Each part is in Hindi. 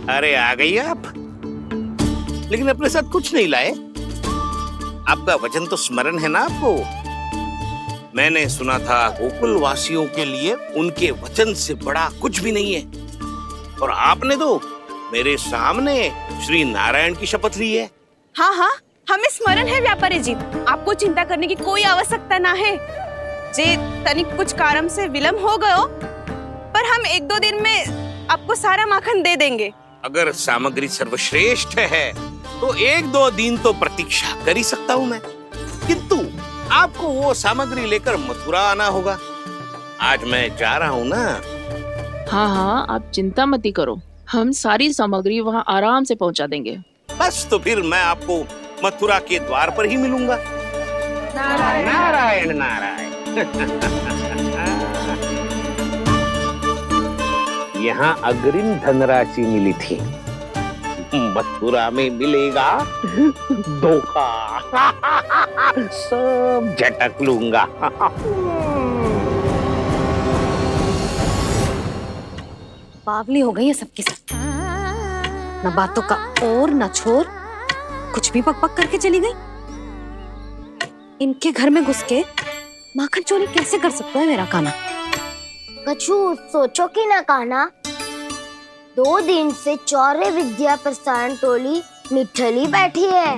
अरे आ गई आप, लेकिन अपने साथ कुछ नहीं लाए। आपका वचन तो स्मरण है ना आपको? मैंने सुना था गोकुल वासियों के लिए उनके वचन से बड़ा कुछ भी नहीं है, और आपने तो मेरे सामने श्री नारायण की शपथ ली है। हाँ हाँ, हमें स्मरण है व्यापारी जी। आपको चिंता करने की कोई आवश्यकता ना है। जे तनिक कुछ कारण से विलंब हो गयो, पर हम 1-2 दिन में आपको सारा माखन दे देंगे। अगर सामग्री सर्वश्रेष्ठ है तो 1-2 दिन तो प्रतीक्षा कर ही सकता हूँ मैं, किंतु आपको वो सामग्री लेकर मथुरा आना होगा। आज मैं जा रहा हूँ ना। हाँ हाँ, आप चिंता मत करो, हम सारी सामग्री वहाँ आराम से पहुँचा देंगे। बस तो फिर मैं आपको मथुरा के द्वार पर ही मिलूंगा। नारायण नारायण नारायण। यहाँ अग्रिम धनराशि मिली थी, मथुरा में मिलेगा धोखा। सब झटक लूंगा। बावली हो गई है सबकी सब। न बातों का और न छोर, कुछ भी पक पक करके चली गई। इनके घर में घुस के माखन चोरी कैसे कर सकता है मेरा काना? कछु सोचो कि ना काना, 2 दिन से चौर्य विद्या प्रसारण टोली निठली बैठी है।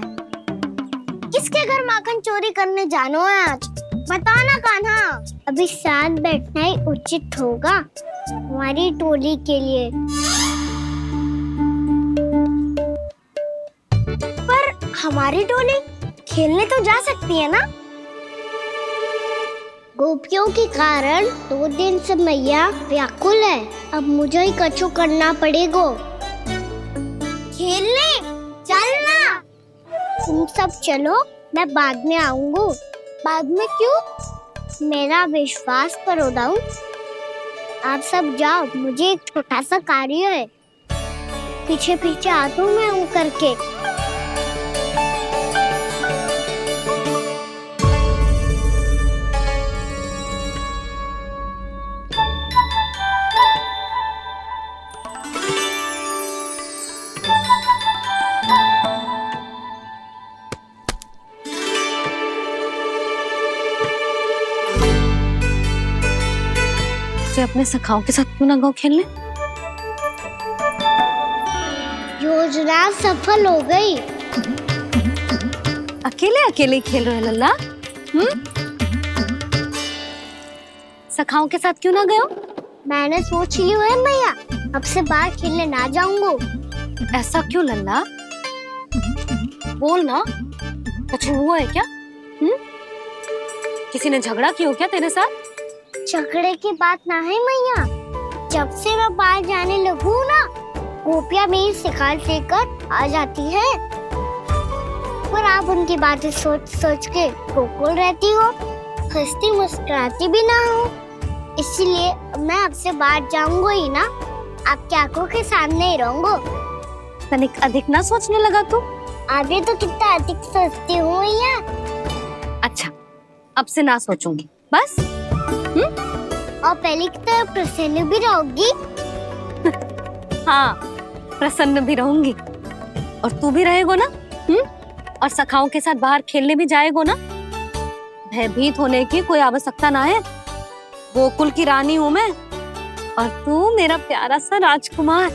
किसके घर माखन चोरी करने जानो है आज? बता ना कान्हा। अभी साथ बैठना ही उचित होगा हमारी टोली के लिए। पर हमारी टोली खेलने तो जा सकती है ना? गोपियों के कारण 2 दिन से मैया व्याकुल है। अब मुझे ही कछु करना पड़ेगा। खेलने चलना। तुम सब चलो, मैं बाद में आऊंगा। बाद में क्यों? मेरा विश्वास करो दाऊ। आप सब जाओ, मुझे एक छोटा सा कार्य है। पीछे पीछे आता हूँ मैं हूँ करके। अपने सखाओं के साथ क्यों ना गाँव खेलने? योजना सफल हो गई। अकेले अकेले खेल रहे लल्ला? सखाओं के साथ क्यों ना गए हो? मैंने सोच लिया है मैया, अब से बाहर खेलने ना जाऊंगा। ऐसा क्यों लल्ला? बोल ना, कुछ हुआ है क्या? किसी ने झगड़ा किया हो क्या तेरे साथ? झगड़े की बात ना है मैया। जब से मैं बाहर जाने लगू ना, गोपियां मेरी शिकार लेकर आ जाती है। पर आप उनकी बातें सोच सोच के गोकुल रहती हो, हंसती मुस्कुराती भी ना हो। इसलिए मैं आपसे बाहर जाऊंगा ही ना, आपकी आंखों के सामने ही रहूंगा। तनिक अधिक ना सोचने लगा तू? आगे तो कितना अधिक सोचती हूँ मैया। अच्छा, अब से ना सोचूंगी बस। और पहले की तरह प्रसन्न भी रहोगी? हाँ, प्रसन्न भी रहूंगी। और तू भी रहेगो ना? और सखाओं के साथ बाहर खेलने भी जाएगो ना? भयभीत होने की कोई आवश्यकता ना है। गोकुल की रानी हूँ मैं, और तू मेरा प्यारा सा राजकुमार।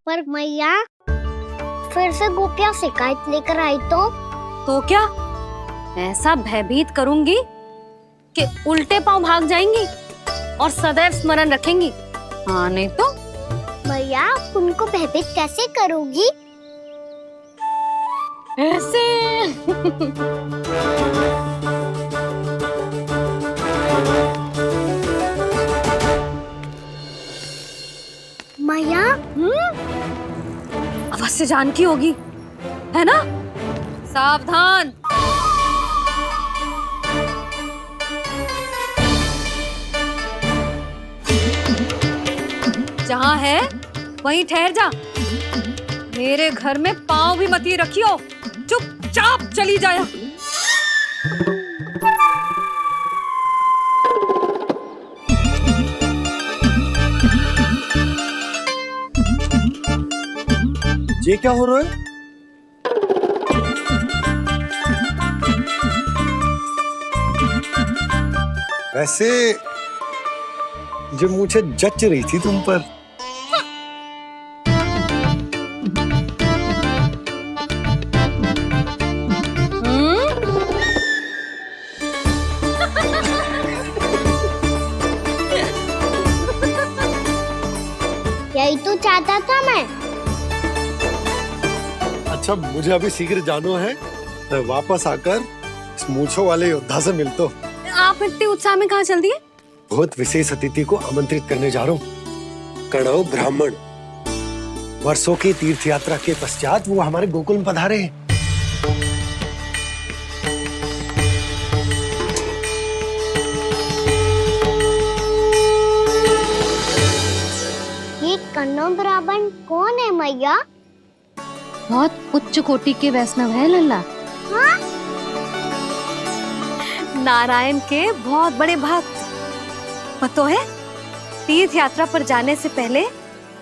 पर मैया, फिर से गोपियां शिकायत लेकर आई तो क्या? ऐसा भयभीत करूंगी कि उल्टे पांव भाग जाएंगी और सदैव स्मरण रखेंगी। हाँ नहीं तो? मैया, उनको भयभीत कैसे करोगी? ऐसे। मैया, अवश्य जानकी होगी, है ना? सावधान। जहाँ है वहीं ठहर जा। मेरे घर में पाँव भी मत ही रखियो, चुपचाप चली जाया। ये क्या हो रहा है? वैसे जो मुझे जच रही थी तुम पर। यही तो चाहता था मैं। अच्छा, मुझे अभी शीघ्र जाना है। मैं वापस आकर इस मूंछों वाले योद्धा से मिलता हूँ। आप इतने उत्साह में कहाँ चल दिए? बहुत विशेष अतिथि को आमंत्रित करने जा रहा हूँ। कणव ब्राह्मण। वर्षों की तीर्थ यात्रा के पश्चात वो हमारे गोकुल में पधारे हैं। ये कन्नौ ब्राह्मण कौन है मैया? बहुत उच्च कोटि के वैष्णव है लल्ला। हाँ? नारायण के बहुत बड़े भक्त। पता है, तीर्थ यात्रा पर जाने से पहले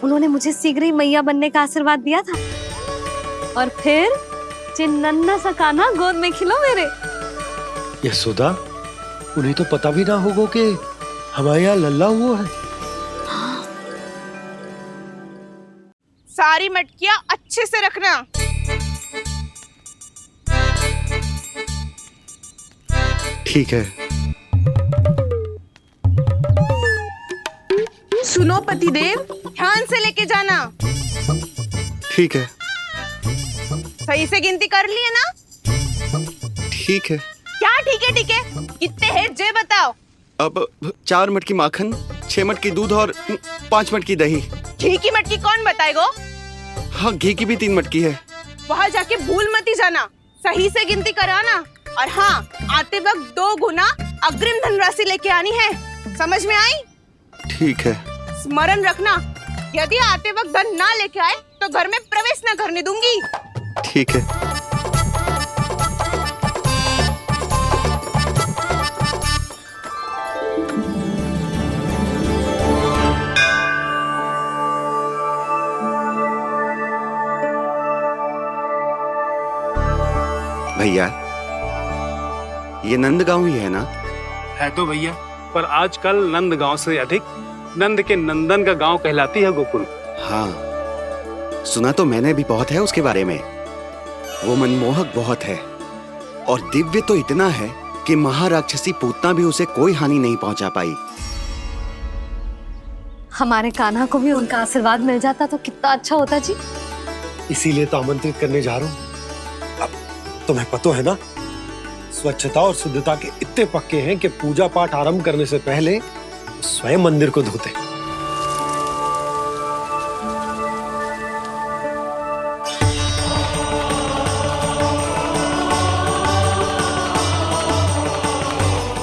उन्होंने मुझे शीघ्र ही मैया बनने का आशीर्वाद दिया था। और फिर चिन्नन्ना सा कान्हा गोद में खिलो मेरे। यशोदा, उन्हें तो पता भी ना होगा कि हमारे यहाँ लल्ला हुआ है। सारी मटकियां अच्छे से रखना। ठीक है। सुनो पतिदेव, ध्यान से लेके जाना। ठीक है। सही से गिनती कर लिए ना? ठीक है। क्या ठीक है ठीक है? कितने हैं जे बताओ। अब 4 मटकी माखन, 6 मटकी दूध और 5 मटकी दही। घी की मटकी कौन बताएगा? हाँ, घी की भी 3 मटकी है। वहाँ जाके भूल मती जाना, सही से गिनती कराना। और हाँ, आते वक्त 2 गुना अग्रिम धनराशि लेके आनी है। समझ में आई? ठीक है। स्मरण रखना, यदि आते वक्त धन ना लेके आए तो घर में प्रवेश न करने दूंगी। ठीक है। भैया, ये नंदगांव ही है ना? है तो भैया, पर आजकल नंदगांव से अधिक नंद के नंदन का गांव कहलाती है गोकुल। हाँ, सुना तो मैंने भी बहुत है उसके बारे में। वो मनमोहक बहुत है और दिव्य तो इतना है कि महाराक्षसी पूतना भी उसे कोई हानि नहीं पहुंचा पाई। हमारे कान्हा को भी उनका आशीर्वाद मिल जाता तो कितना अच्छा होता जी। इसीलिए तो आमंत्रित करने जा रहा हूँ। अब तुम्हें पता है ना, स्वच्छता और शुद्धता के इतने पक्के हैं कि पूजा पाठ आरंभ करने से पहले स्वयं मंदिर को धोते।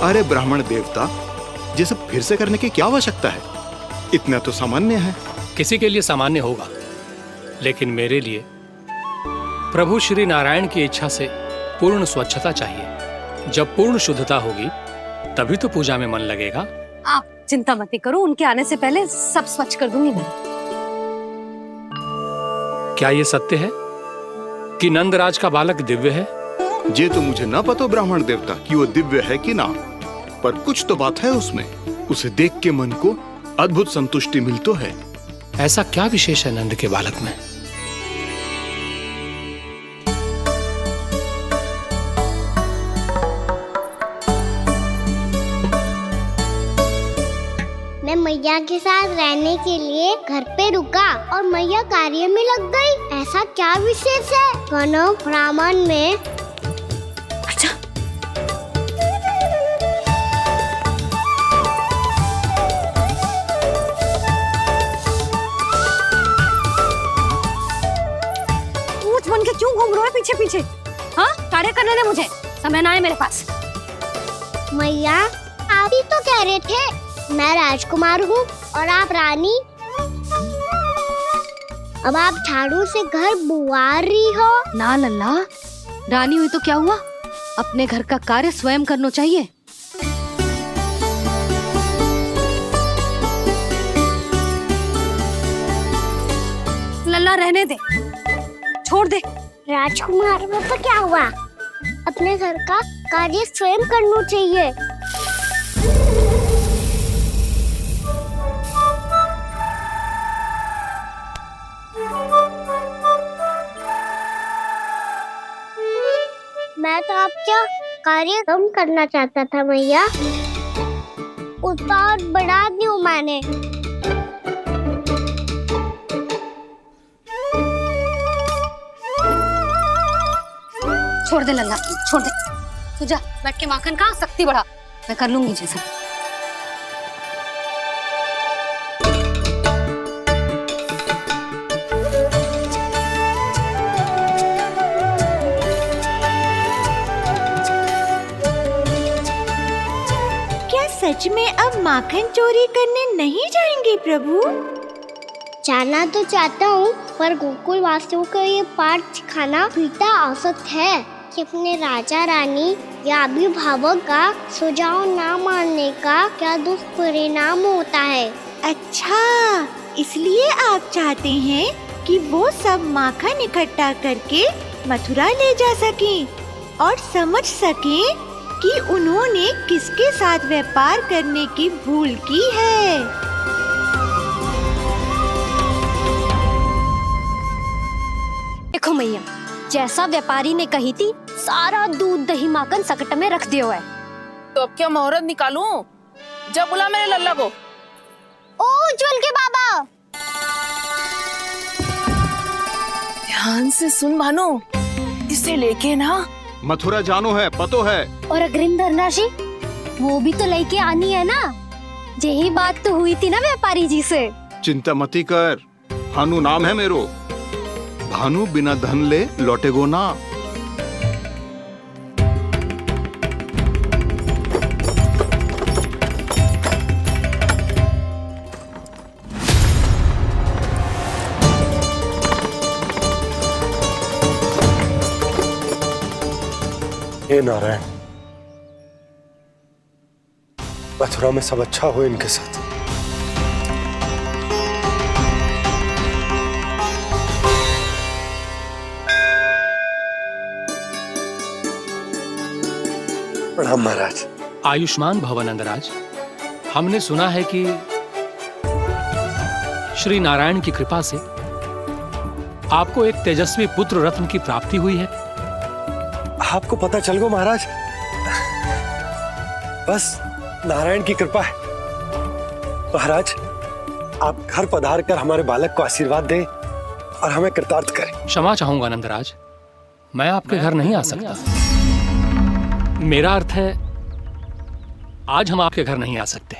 अरे ब्राह्मण देवता, ये सब फिर से करने की क्या आवश्यकता है? इतना तो सामान्य है। किसी के लिए सामान्य होगा, लेकिन मेरे लिए प्रभु श्री नारायण की इच्छा से पूर्ण स्वच्छता चाहिए। जब पूर्ण शुद्धता होगी तभी तो पूजा में मन लगेगा। आप चिंता मत करो, उनके आने से पहले सब स्वच्छ कर दूंगी मैं। क्या ये सत्य है कि नंदराज का बालक दिव्य है? ये तो मुझे ना पता ब्राह्मण देवता कि वो दिव्य है कि ना, पर कुछ तो बात है उसमें। उसे देख के मन को अद्भुत संतुष्टि मिलती है। ऐसा क्या विशेष है नंद के बालक में? मैं मैया के साथ रहने के लिए घर पे रुका और मैया कार्य में लग गई। ऐसा क्या विशेष है कन्नौ ब्राह्मण में? अच्छा, ऊंच बन के क्यों घूम रहे हो पीछे पीछे? हाँ, कार्य करने दे मुझे, समय ना है मेरे पास। मैया, आप ही तो कह रहे थे मैं राजकुमार हूँ और आप रानी। अब आप झाड़ू से घर बुआर रही हो। ना लल्ला, रानी हुई तो क्या हुआ, अपने घर का कार्य स्वयं करना चाहिए। लल्ला रहने दे, छोड़ दे। राजकुमार पापा क्या हुआ? अपने घर का कार्य स्वयं करना चाहिए। मैं तो आपका कार्य कम करना चाहता था भैया, उसका और बढ़ा दूं मैंने। छोड़ दे लल्ला, छोड़ दे। तू जा बैठ के माखन खा, शक्ति बढ़ा। मैं कर लूंगी जैसा। क्या सच में अब माखन चोरी करने नहीं जाएंगे प्रभु? जाना तो चाहता हूँ, पर गोकुल वासियों को ये पाठ सिखाना पिता आवश्यक है कि अपने राजा रानी या अभिभावक का सुझाव ना मानने का क्या दुष्परिणाम होता है। अच्छा, इसलिए आप चाहते हैं कि वो सब माखन इकट्ठा करके मथुरा ले जा सकें और समझ सकें कि उन्होंने किसके साथ व्यापार करने की भूल की है। देखो मैया, जैसा व्यापारी ने कही थी, सारा दूध दही माखन सकट में रख दिया है। तो अब क्या मुहूर्त निकालूं? जब बुला मेरे लल्ला को। ओ उज्जवल के बाबा, ध्यान से सुन भानु, इसे लेके ना मथुरा जानो है, पतो है। और अग्रिम धनराशि वो भी तो लेके आनी है ना। यही बात तो हुई थी ना व्यापारी जी से। चिंता मती कर, भानु नाम है मेरो। भानु बिना धन ले लौटेगो ना। हे नारायण, मथुरा में सब अच्छा हो इनके साथ। प्रणाम महाराज। आयुष्मान भव नंदराज। हमने सुना है कि श्री नारायण की कृपा से आपको एक तेजस्वी पुत्र रत्न की प्राप्ति हुई है। आपको पता चल गो महाराज, बस नारायण की कृपा है। महाराज, आप घर पधार कर हमारे बालक को आशीर्वाद दें और हमें कृतार्थ करें। क्षमा चाहूंगा नंदराज, मैं आपके घर नहीं आ सकता। मेरा अर्थ है, आज हम आपके घर नहीं आ सकते।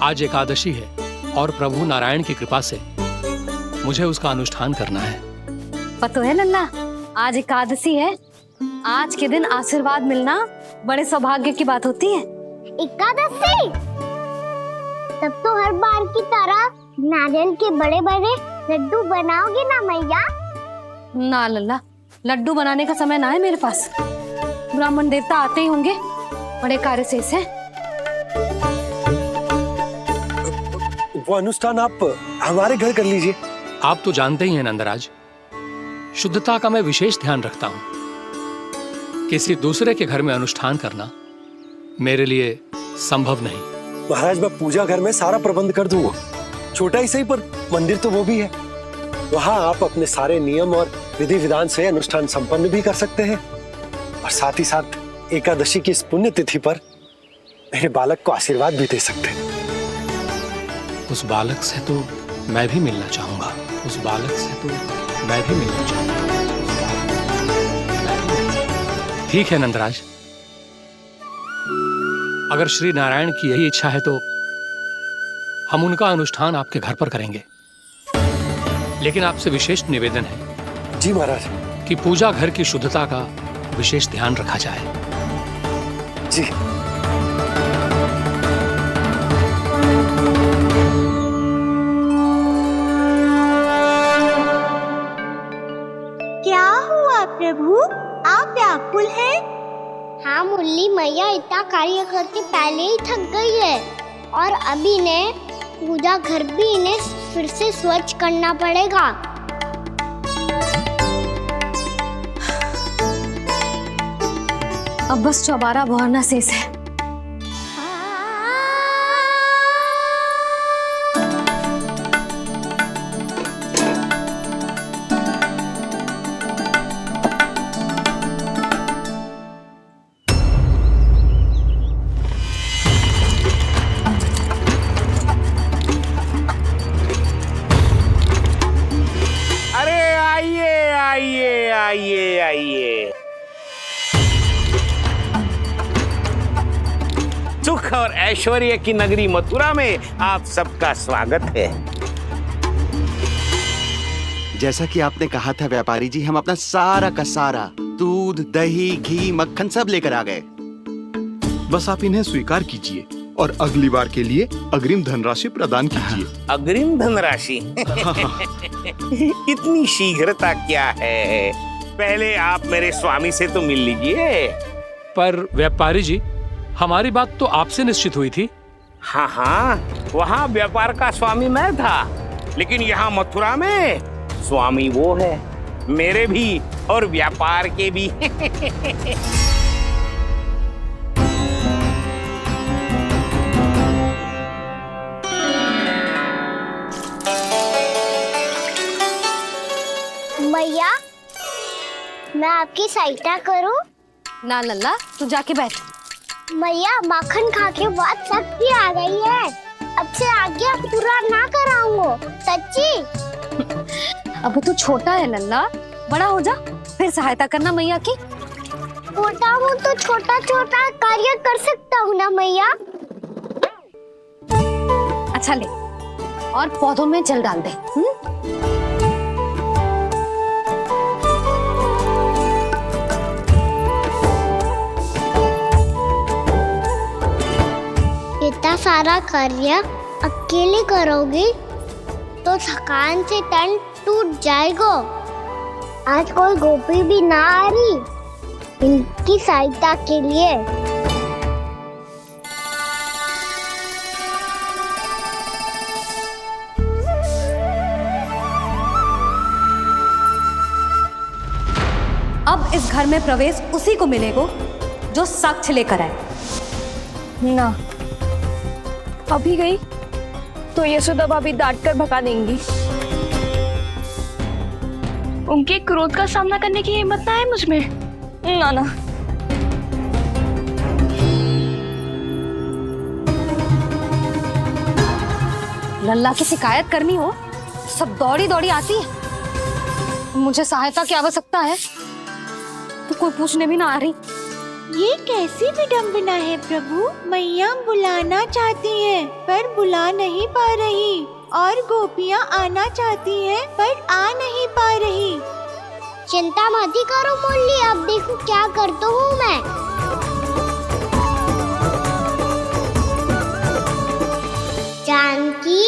आज एकादशी है और प्रभु नारायण की कृपा से मुझे उसका अनुष्ठान करना है। पता है लल्ला, आज एकादशी है। आज के दिन आशीर्वाद मिलना बड़े सौभाग्य की बात होती है। एकादशी? तब तो हर बार की तरह नारियल के बड़े बड़े लड्डू बनाओगे ना मैया? ना लल्ला, लड्डू बनाने का समय ना है मेरे पास। ब्राह्मण देवता आते ही होंगे, बड़े कार्य शेष है। वो अनुष्ठान आप हमारे घर कर लीजिए। आप तो जानते ही हैं नंदराज, शुद्धता का मैं विशेष ध्यान रखता हूं। किसी दूसरे के घर में अनुष्ठान करना मेरे लिए संभव नहीं। महाराज, मैं पूजा घर में सारा प्रबंध कर दूंगा। छोटा ही सही, पर मंदिर तो वो भी है। वहां आप अपने सारे नियम और विधि विधान से अनुष्ठान संपन्न भी कर सकते हैं और साथ ही साथ एकादशी की इस पुण्य तिथि पर मेरे बालक को आशीर्वाद भी दे सकते हैं। उस बालक से तो मैं भी मिलना चाहूंगा। उस बालक से तो मैं भी मिलना चाहूंगा। ठीक है नंदराज, अगर श्री नारायण की यही इच्छा है तो हम उनका अनुष्ठान आपके घर पर करेंगे। लेकिन आपसे विशेष निवेदन है। जी महाराज। कि पूजा घर की शुद्धता का विशेष ध्यान रखा जाए। जी। क्या हुआ प्रभु, आप व्याकुल हैं? हाँ मुरली मैया, इतना कार्य करके पहले ही थक गई है और अभी ने पूजा घर भी इन्हें फिर से स्वच्छ करना पड़ेगा। अब बस चौबारा बहरना शेष है। अरे आइए आइए आइए आइए। सुख और ऐश्वर्य की नगरी मथुरा में आप सबका स्वागत है। जैसा कि आपने कहा था व्यापारी जी, हम अपना सारा का सारा दूध, दही, घी, मक्खन सब लेकर आ गए। बस आप इन्हें स्वीकार कीजिए और अगली बार के लिए अग्रिम धनराशि प्रदान कीजिए। अग्रिम धनराशि? इतनी शीघ्रता क्या है? पहले आप मेरे स्वामी से तो मिल लीजिए। पर व्यापारी जी, हमारी बात तो आपसे निश्चित हुई थी। हाँ हाँ, वहाँ व्यापार का स्वामी मैं था, लेकिन यहाँ मथुरा में स्वामी वो है, मेरे भी और व्यापार के भी। मैया, मैं आपकी सहायता करूं? ना लल्ला, तू जाके बैठ। मैया, माखन खा के बात शक्ति आ गई है। अब से आगे पूरा ना कराऊंगा, सच्ची। अब तू छोटा है लल्ला, बड़ा हो जा फिर सहायता करना मैया की। छोटा हूँ तो छोटा छोटा कार्य कर सकता हूँ ना मैया। अच्छा ले, और पौधों में जल डाल दे। इतना सारा कार्य अकेले करोगी तो थकान से तन टूट जाएगा। आज कोई गोपी भी ना आ रही इनकी सहायता के लिए। अब इस घर में प्रवेश उसी को मिलेगा जो साक्ष्य लेकर आए। ना, अभी गई तो यशोदा भाभी डांट कर भगा देंगी। उनके क्रोध का सामना करने की हिम्मत ना है मुझ में। ना ना। लल्ला की शिकायत करनी हो सब दौड़ी दौड़ी आती है। मुझे सहायता की आवश्यकता है तो कोई पूछने भी ना आ रही। ये कैसी विडंबना है प्रभु। मैया बुलाना चाहती हैं पर बुला नहीं पा रही, और गोपियाँ आना चाहती हैं पर आ नहीं पा रही। चिंता मत करो मुरली, अब देखो क्या करता हूँ मैं। जानकी,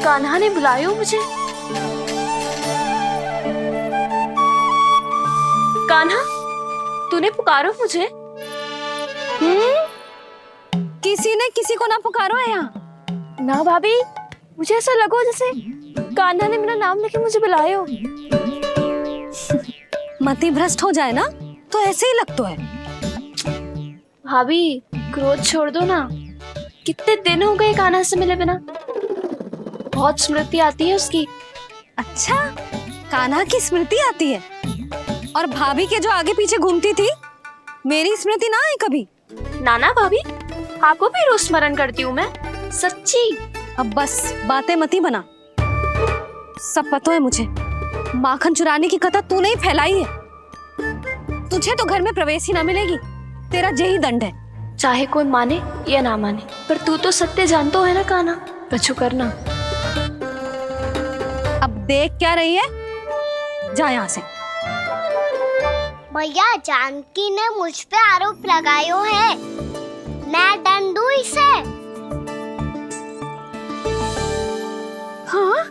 कान्हा ने बुलाया हो मुझे। कान्हा, तूने पुकारो मुझे। किसी ने किसी को ना पुकारो है यहाँ। ना भाभी, मुझे ऐसा लगो जैसे कान्हा ने मेरा नाम लेके मुझे बुलाया हो। मति भ्रष्ट हो जाए ना तो ऐसे ही लगता है। भाभी, क्रोध छोड़ दो ना। कितने दिन हो गए कान्हा से मिले बिना। बहुत स्मृति आती है उसकी। अच्छा, कान्हा की स्मृति आती है? और भाभी के जो आगे पीछे घूमती थी, मेरी स्मृति ना आई कभी? नाना भाभी, आपको भी रोज स्मरण करती हूँ मैं, सच्ची। अब बस बातें मत ही बना। सब पता है मुझे। माखन चुराने की कथा तूने ही फैलाई है। तुझे तो घर में प्रवेश ही ना मिलेगी। तेरा यही दंड है। चाहे कोई माने या ना माने, पर तू तो सत्य जानतो है ना कान्हा। कछु करना। अब देख क्या रही है, जा यहाँ से। भैया, जानकी ने मुझ पे आरोप लगायो है, मैं दंड दूं इसे। हाँ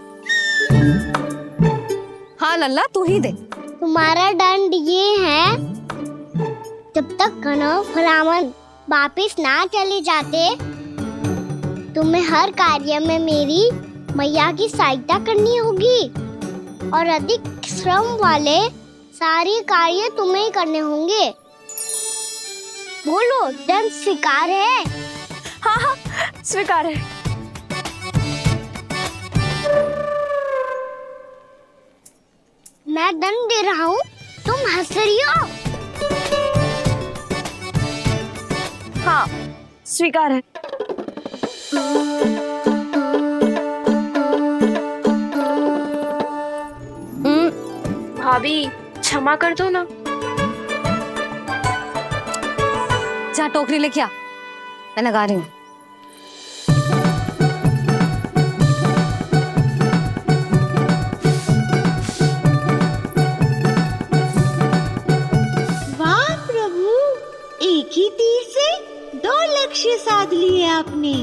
हाँ लल्ला, तू ही दे। तुम्हारा दंड ये है, जब तक कनव ब्राह्मण वापिस ना चले जाते, तुम्हें हर कार्य में मेरी मैया की सहायता करनी होगी। और अधिक श्रम वाले सारे कार्य तुम्हें ही करने होंगे। बोलो, दंड स्वीकार है? हाँ हाँ, स्वीकार है। मैं दंड दे रहा हूँ, तुम हंस रही हो? हाँ, स्वीकार है। भाभी क्षमा कर दो ना। जा टोकरी लेके आ, मैं लगा रही हूँ। वाह प्रभु, एक ही तीर से 2 लक्ष्य साध लिए आपने।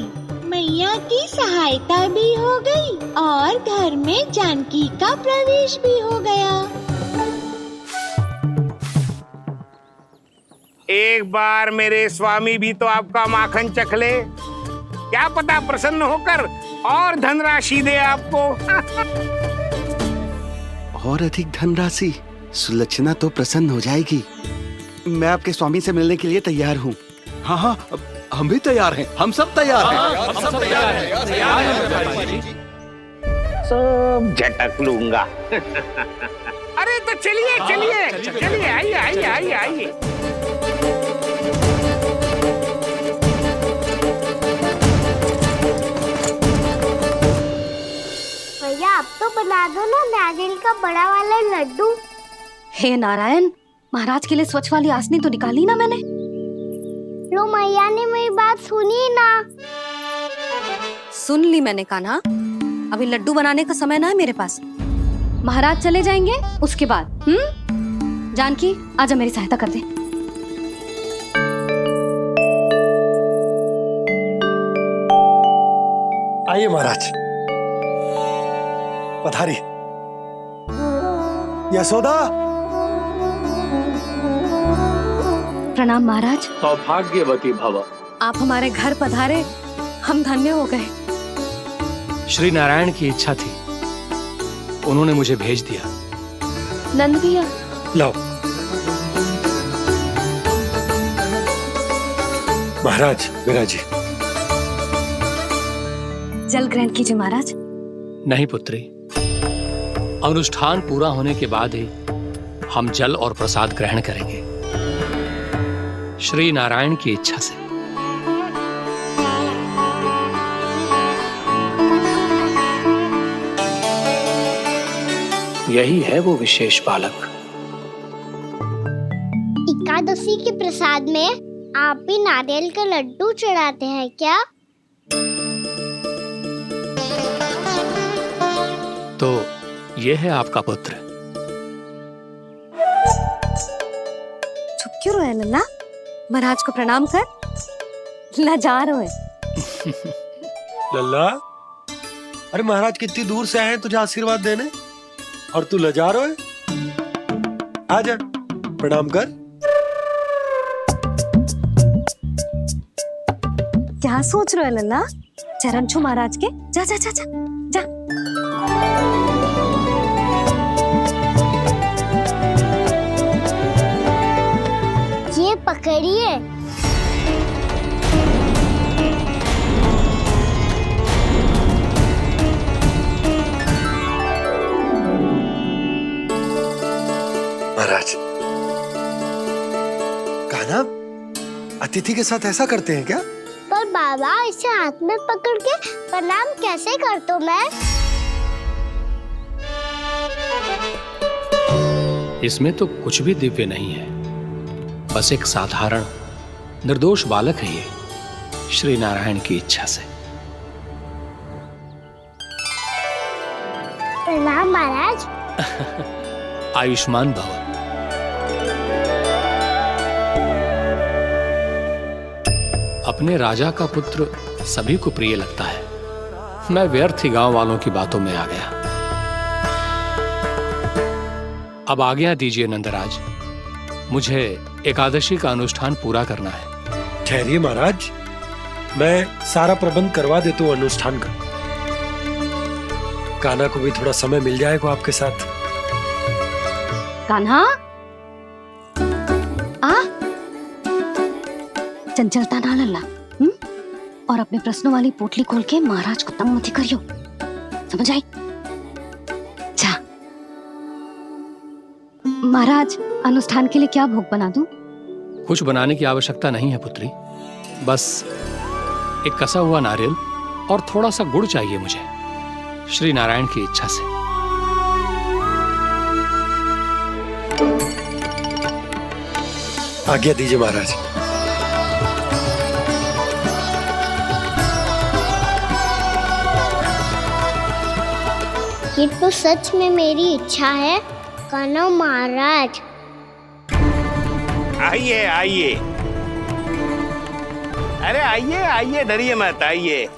मैया की सहायता भी हो गई और घर में जानकी का प्रवेश भी हो गया। एक बार मेरे स्वामी भी तो आपका माखन चख ले, क्या पता प्रसन्न होकर और धनराशि दे आपको। और अधिक धनराशि? सुलक्षणा तो प्रसन्न हो जाएगी। मैं आपके स्वामी से मिलने के लिए तैयार हूँ। हाँ हाँ, हम भी तैयार हैं, हम सब तैयार हैं। हम सब तैयार हैं। सब झटक लूंगा। अरे तो चलिए चलिए चलिए, आइए आइए आइए आइए। भैया, आप तो बना दो ना नारियल का बड़ा वाला लड्डू। हे नारायण, महाराज के लिए स्वच्छ वाली आसनी तो निकाली ना मैंने। लो, मैया ने मेरी बात सुनी ना। सुन ली मैंने, कान्हा। अभी लड्डू बनाने का समय ना है मेरे पास। महाराज चले जाएंगे उसके बाद। जानकी, आजा मेरी सहायता कर दे। आइए महाराज, पधारी। यशोदा। प्रणाम महाराज। सौभाग्यवती भव। आप हमारे घर पधारे, हम धन्य हो गए। श्री नारायण की इच्छा थी, उन्होंने मुझे भेज दिया। नंद भैया, लाओ। महाराज, विराजी। जल ग्रहण कीजिए महाराज। नहीं पुत्री, अनुष्ठान पूरा होने के बाद ही हम जल और प्रसाद ग्रहण करेंगे, श्री नारायण की इच्छा से। यही है वो विशेष बालक। एकादशी के प्रसाद में आप भी नारियल का लड्डू चढ़ाते हैं क्या? तो ये है आपका पुत्र। चुप क्यों रहे लल्ला? महाराज को प्रणाम कर। लजा रहे। लल्ला, अरे महाराज कितनी दूर से आए हैं तुझे आशीर्वाद देने, और तू लजा रहा है? आजा, प्रणाम कर। क्या सोच रहे हो लल्ला? चरण छू महाराज के। जा जा जा जा जा। ये पकड़िए। महाराज, कान्हा, अतिथि के साथ ऐसा करते हैं क्या? पर बाबा, इसे हाथ में पकड़ के प्रणाम कैसे करता हूँ मैं? इसमें तो कुछ भी दिव्य नहीं है, बस एक साधारण निर्दोष बालक है ये, श्री नारायण की इच्छा से। प्रणाम महाराज। आयुष्मान भव। अपने राजा का पुत्र सभी को प्रिय लगता है। मैं व्यर्थ ही गांव वालों की बातों में आ गया। अब आज्ञा दीजिए नंदराज, मुझे एकादशी का अनुष्ठान पूरा करना है। ठहरिए महाराज, मैं सारा प्रबंध करवा देता हूँ अनुष्ठान का। कान्हा को भी थोड़ा समय मिल जाएगा आपके साथ। कान्हा आ चंचलता ना लल्ला, और अपने प्रश्नों वाली पोटली खोल के महाराज को तंग मत करियो, समझ आई? जा महाराज, अनुष्ठान के लिए क्या भोग बना दूं? कुछ बनाने की आवश्यकता नहीं है पुत्री, बस एक कसा हुआ नारियल और थोड़ा सा गुड़ चाहिए मुझे, श्री नारायण की इच्छा से। आज्ञा दीजिए महाराज। ये तो सच में मेरी इच्छा है कान्हा महाराज। आइए आइए, अरे आइए आइए, डरिए मत, आइए।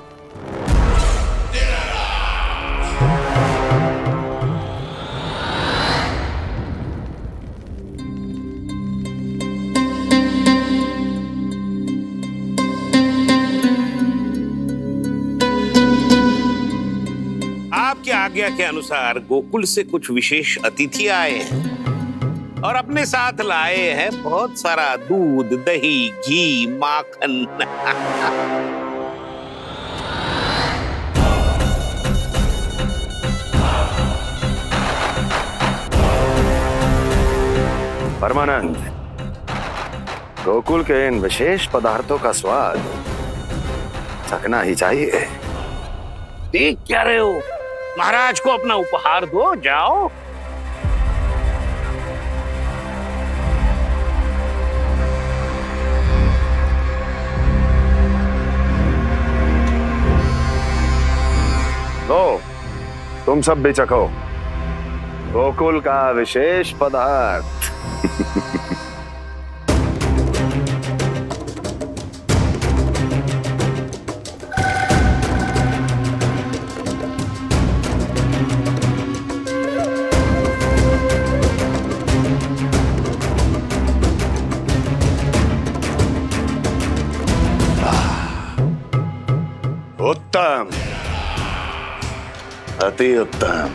आपकी आज्ञा के अनुसार गोकुल से कुछ विशेष अतिथि आए हैं और अपने साथ लाए हैं बहुत सारा दूध, दही, घी, माखन। परमानंद, गोकुल के इन विशेष पदार्थों का स्वाद चखना ही चाहिए। देख क्या रहे हो, महाराज को अपना उपहार दो, जाओ। लो, तुम सब भी चखो गोकुल का विशेष पदार्थ। उत्तम, अति उत्तम।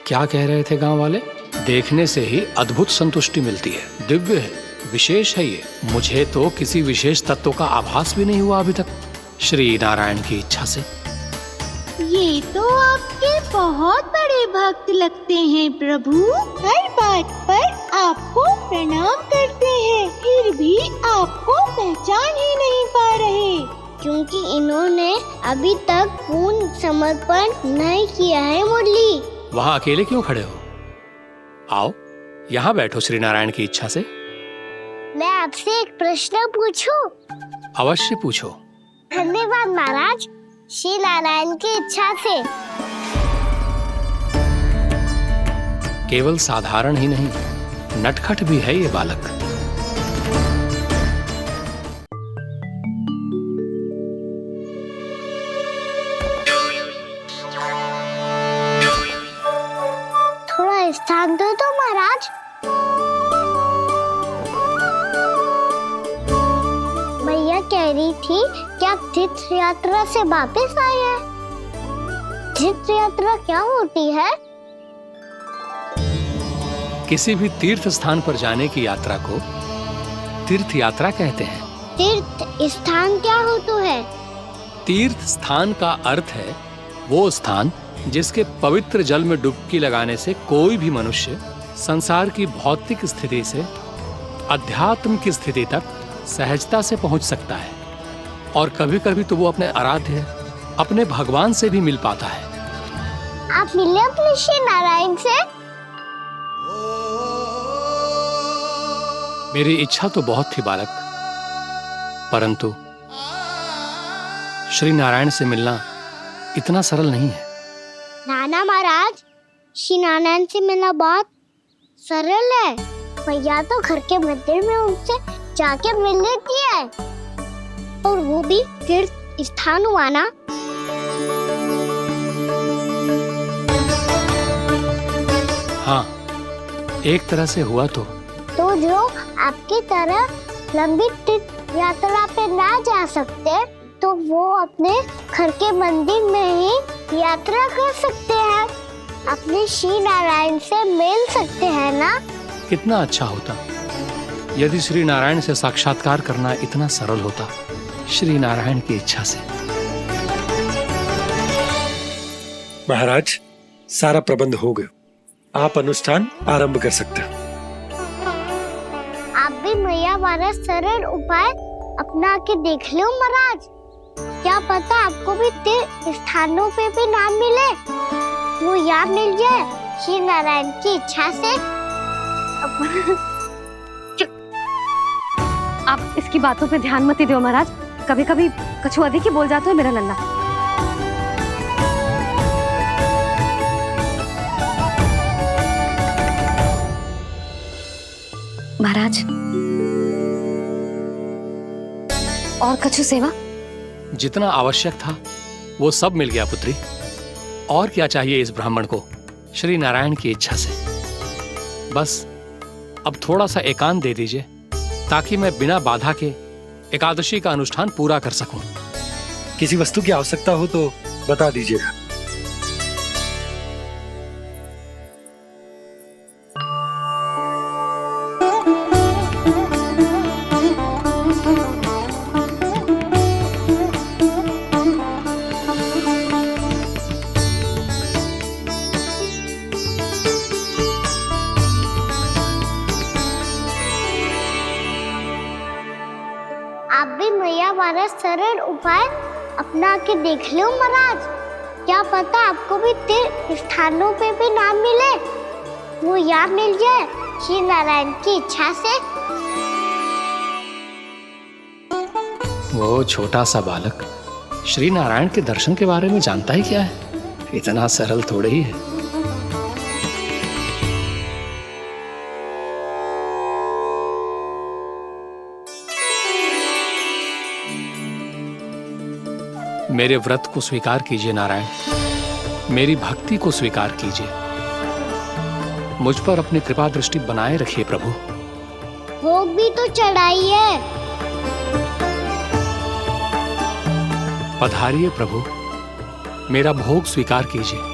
क्या कह रहे थे गांव वाले? देखने से ही अद्भुत संतुष्टि मिलती है, दिव्य है, विशेष है ये। मुझे तो किसी विशेष तत्व का आभास भी नहीं हुआ अभी तक, श्री नारायण की इच्छा से। ये तो आपके बहुत बड़े भक्त लगते हैं प्रभु, हर बात पर आपको प्रणाम करते हैं, फिर भी आपको पहचान ही नहीं पा रहे। क्योंकि इन्होंने अभी तक पूर्ण समर्पण नहीं किया है मुरली। वहाँ अकेले क्यों खड़े हो? आओ यहाँ बैठो श्री नारायण की इच्छा से। मैं आपसे एक प्रश्न पूछूं? अवश्य पूछो। धन्यवाद महाराज, श्री नारायण की इच्छा से। केवल साधारण ही नहीं, नटखट भी है ये बालक। थोड़ा स्थान दो तो महाराज। भैया कह रही थी कि आप तीर्थ यात्रा से वापस आए हैं। तीर्थ यात्रा क्या होती है? किसी भी तीर्थ स्थान पर जाने की यात्रा को तीर्थ यात्रा कहते हैं। तीर्थ स्थान क्या होता है? तीर्थ स्थान का अर्थ है वो स्थान जिसके पवित्र जल में डुबकी लगाने से कोई भी मनुष्य संसार की भौतिक स्थिति से अध्यात्म की स्थिति तक सहजता से पहुंच सकता है, और कभी कभी तो वो अपने आराध्य, अपने भगवान से भी मिल पाता है। आप मिले अपने श्री नारायण से? मेरी इच्छा तो बहुत थी बालक, परंतु श्री नारायण से मिलना इतना सरल नहीं है। नाना महाराज, श्री नारायण से मिलना बहुत सरल है। भैया तो घर के मंदिर में उनसे जाके मिल लेती है, और वो भी तीर्थ स्थान हुआ ना? हाँ, एक तरह से हुआ तो जो आपकी तरह लंबी तीर्थ यात्रा पे ना जा सकते तो वो अपने घर के मंदिर में ही यात्रा कर सकते हैं, अपने श्री नारायण से मिल सकते हैं ना? कितना अच्छा होता यदि श्री नारायण से साक्षात्कार करना इतना सरल होता, श्री नारायण की इच्छा से। महाराज, सारा प्रबंध हो गया, आप अनुष्ठान आरंभ कर सकते हैं। आप भी मैया वाला सरल उपाय अपना के देख लो महाराज, क्या पता आपको भी तीर्थ स्थानों पे भी नाम मिले, वो याद मिल जाए श्री नारायण की इच्छा से। आप इसकी बातों पे ध्यान मत दो महाराज, कभी कभी कछु अधिक ही बोल जाते हो मेरा लल्ला। महाराज, और कछु सेवा? जितना आवश्यक था वो सब मिल गया पुत्री। और क्या चाहिए इस ब्राह्मण को श्री नारायण की इच्छा से? बस अब थोड़ा सा एकांत दे दीजिए ताकि मैं बिना बाधा के एकादशी का अनुष्ठान पूरा कर सकूं। किसी वस्तु की आवश्यकता हो तो बता दीजिएगा। आप भी मैया वाला सरल उपाय अपना के देख लो महाराज, क्या पता आपको भी तीर्थ स्थानों पे भी नाम मिले, वो याद मिल जाए श्री नारायण की इच्छा से। वो छोटा सा बालक श्री नारायण के दर्शन के बारे में जानता ही क्या है, इतना सरल थोड़े ही है। मेरे व्रत को स्वीकार कीजिए नारायण, मेरी भक्ति को स्वीकार कीजिए, मुझ पर अपनी कृपा दृष्टि बनाए रखिए प्रभु। भोग भी तो चढ़ाइए। पधारिए प्रभु, मेरा भोग स्वीकार कीजिए।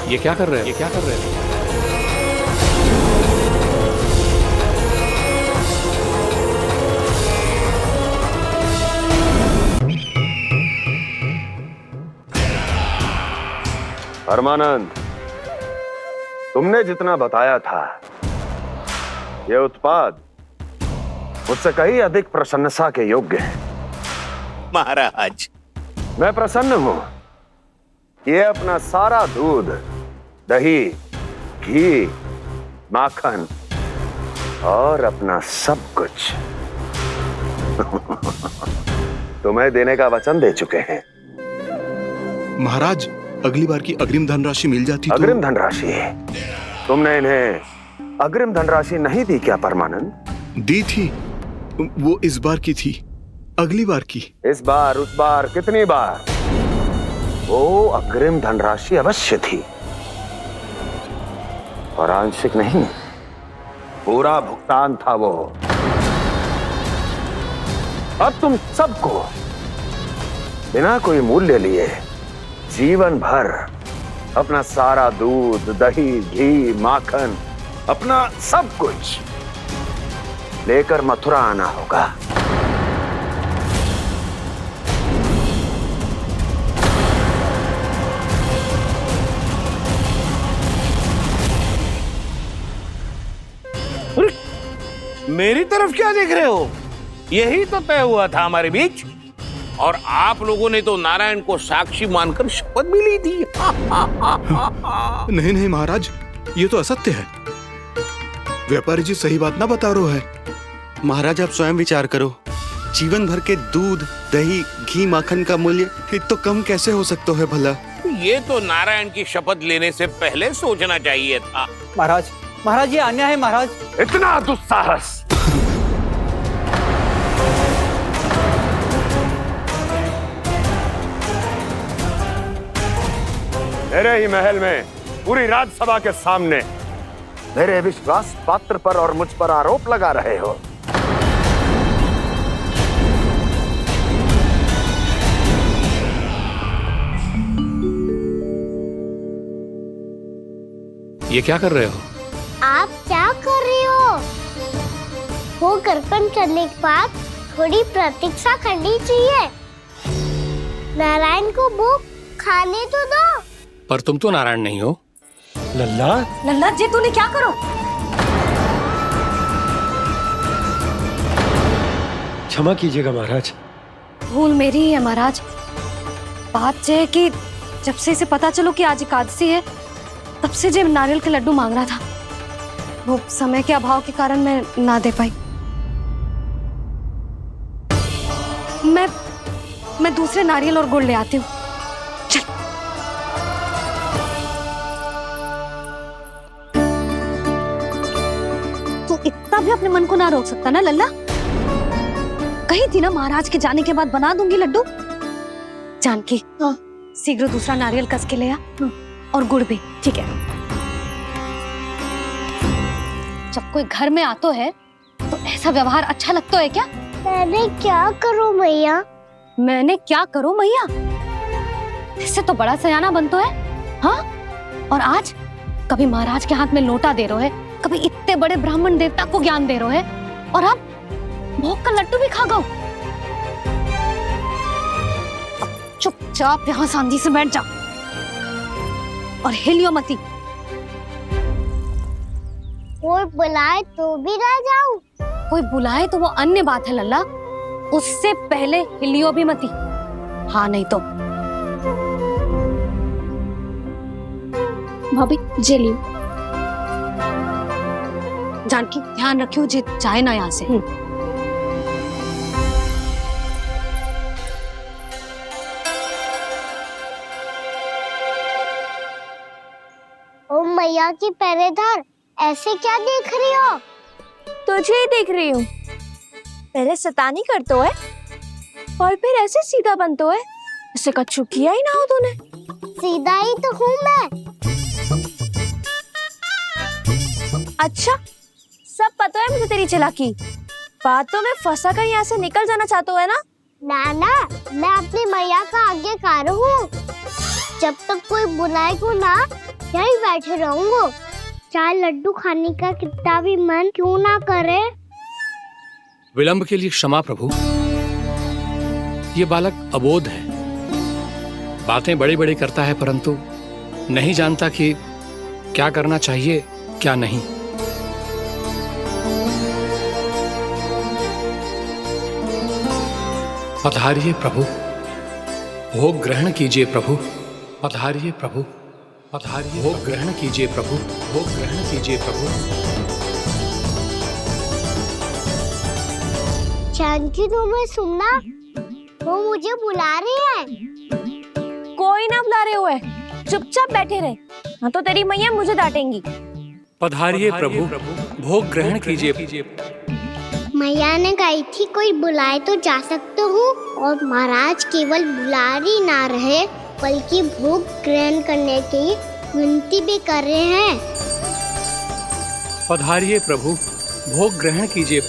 ये क्या कर रहे हैं? ये क्या कर रहे हैं? परमानंद, तुमने जितना बताया था ये उत्पाद मुझसे कहीं अधिक प्रशंसा के योग्य है। महाराज, मैं प्रसन्न हूं। ये अपना सारा दूध, दही, घी, माखन और अपना सब कुछ तुम्हें देने का वचन दे चुके हैं। महाराज, अगली बार की अग्रिम धनराशि मिल जाती तो। अग्रिम धनराशि? तुमने इन्हें अग्रिम धनराशि नहीं दी क्या परमानंद? दी थी, वो इस बार की थी, अगली बार की। इस बार, उस बार, कितनी बार? वो अग्रिम धनराशि अवश्य थी और आंशिक नहीं, पूरा भुगतान था वो। अब तुम सबको बिना कोई मूल्य लिए जीवन भर अपना सारा दूध, दही, घी, माखन, अपना सब कुछ लेकर मथुरा आना होगा। मेरी तरफ क्या देख रहे हो? यही तो तय हुआ था हमारे बीच, और आप लोगों ने तो नारायण को साक्षी मानकर शपथ भी ली थी। नहीं नहीं महाराज, ये तो असत्य है। व्यापारी जी सही बात ना बता रहे हैं। महाराज आप स्वयं विचार करो, जीवन भर के दूध, दही, घी, माखन का मूल्य तो कम कैसे हो सकता है भला? ये तो नारायण की शपथ लेने से पहले सोचना चाहिए था। महाराज, महाराज ये अन्याय है महाराज। इतना दुस्साहस! मेरे ही महल में पूरी राजसभा के सामने मेरे विश्वास पात्र पर और मुझ पर आरोप लगा रहे हो। ये क्या कर रहे हो? आप क्या कर रहे हो? वो कर्पण करने के बाद थोड़ी प्रतीक्षा करनी चाहिए। नारायण को वो खाने तो दो। पर तुम तो नारायण नहीं हो। लल्ला, लल्ला जी तूने क्या करो? क्षमा कीजिएगा महाराज। भूल मेरी ही है महाराज। बात यह है कि जब से इसे पता चलो कि आज एकादशी है, तब से जो नारियल के लड्डू मांग रहा था, वो समय के अभाव के कारण मैं ना दे पाई। मैं दूसरे नारियल और गुड़ ले आती हूँ। चल। तू इतना भी अपने मन को ना रोक सकता ना लल्ला? कही थी ना महाराज के जाने के बाद बना दूंगी लड्डू। जानकी, शीघ्र दूसरा नारियल कस के ले आ, और गुड़ भी। ठीक है। जब कोई घर में आतो है तो ऐसा व्यवहार अच्छा लगता है क्या? मैंने क्या करूं मैया? मैंने क्या करूं मैया? इससे तो बड़ा सयाना बनतो है। हाँ, और आज कभी महाराज के हाथ में लोटा दे रहे है, कभी इतने बड़े ब्राह्मण देवता को ज्ञान दे रहे है, और अब भोग का लड्डू भी खा गो। चुपचाप यहाँ शांति से बैठ जा और हिलियो मती। कोई बुलाए तो भी ना जाऊं? कोई बुलाए तो वो अन्य बात है लल्ला, उससे पहले हिलियो भी मती। हाँ नहीं तो। भाभी जे लियो। जानकी ध्यान रखियो जे जाए ना यहाँ से। ओ मैया की पहरेदार, ऐसे क्या देख रही हो? तुझे ही देख रही हूँ। पहले शैतानी करतो है और फिर ऐसे सीधा बनतो है। ऐसे कछु किया ही ना हो तूने। सीधा ही तो हूँ मैं। अच्छा, सब पता है मुझे तेरी चालाकी। बातों में फंसा कर यहाँ से निकल जाना चाहते है ना? नाना, मैं अपनी मैया का आज्ञाकार हूँ। जब तक कोई बुलाए को ना, यही बैठे रहूंगा। चाहे लड्डू खाने का कितना भी मन क्यों ना करे। विलंब के लिए क्षमा प्रभु। ये बालक अबोध है, बातें बड़ी बड़ी करता है, परंतु नहीं जानता कि क्या करना चाहिए क्या नहीं। पधारिए प्रभु, भोग ग्रहण कीजिए प्रभु। पधारिए प्रभु, पधारिए। भोग ग्रहण कीजिए प्रभु, भोग ग्रहण कीजिए प्रभु। जानकी, तुम्हें सुनना, वो मुझे बुला रही है। कोई ना बुला रहे हुए, चुपचाप बैठे रहे, हाँ तो तेरी मैया मुझे डांटेंगी। पधारिए प्रभु, भोग ग्रहण कीजिए। मैया ने कही थी कोई बुलाए तो जा सकते हूँ, और महाराज केवल बुला ही ना रहे बल्कि भोग ग्रहण करने की विनती भी कर रहे हैं। पधारिए प्रभु, भोग ग्रहण कीजिए।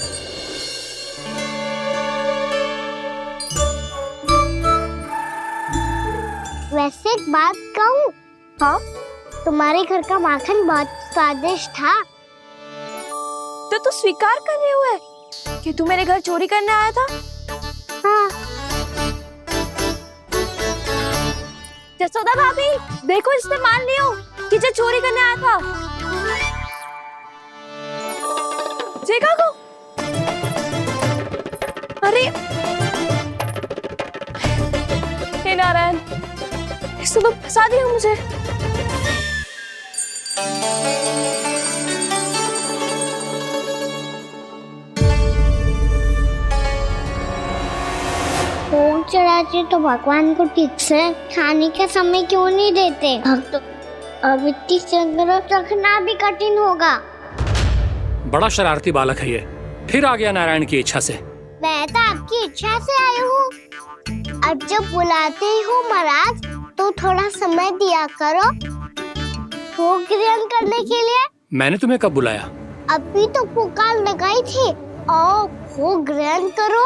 वैसे एक बात कहूँ? हाँ? तुम्हारे घर का माखन बहुत स्वादिष्ट था। तो तू स्वीकार कर रहे हुए कि तू मेरे घर चोरी करने आया था? हाँ। जसोदा भाभी, देखो इसने मान लियो कि जो चोरी करने आया था। देखा को? अरे हे नारायण, इसने तो फंसा दिया मुझे। भोग चढ़ाते तो भगवान को ठीक से खाने का समय क्यों नहीं देते? अब तो अब इतनी संग्रह रखना भी कठिन होगा। बड़ा शरारती बालक है ये, फिर आ गया नारायण की इच्छा से। मैं तो आपकी इच्छा से आई हूँ। अब जब बुलाते हो महाराज तो थोड़ा समय दिया करो भोग ग्रहण करने के लिए। मैंने तुम्हें कब बुलाया? अभी तो पुकार लगाई थी और भोग ग्रहण करो।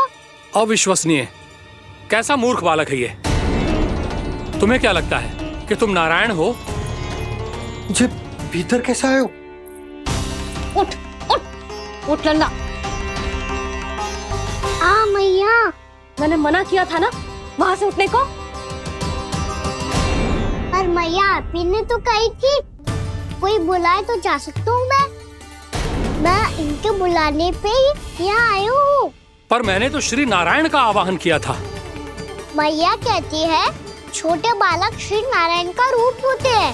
अविश्वसनीय, कैसा मूर्ख बालक है ये। तुम्हें क्या लगता है कि तुम नारायण हो? मुझे भीतर कैसा आए हो? उठ उठ उठ लल्ला। मैया, मैंने मना किया था ना वहां से उठने को। पर मैया आपी ने तो कही थी कोई बुलाए तो जा सकता हूँ मैं इनके बुलाने पे ही यहाँ आई हूँ। पर मैंने तो श्री नारायण का आवाहन किया था। मैया कहती है छोटे बालक श्री नारायण का रूप होते हैं।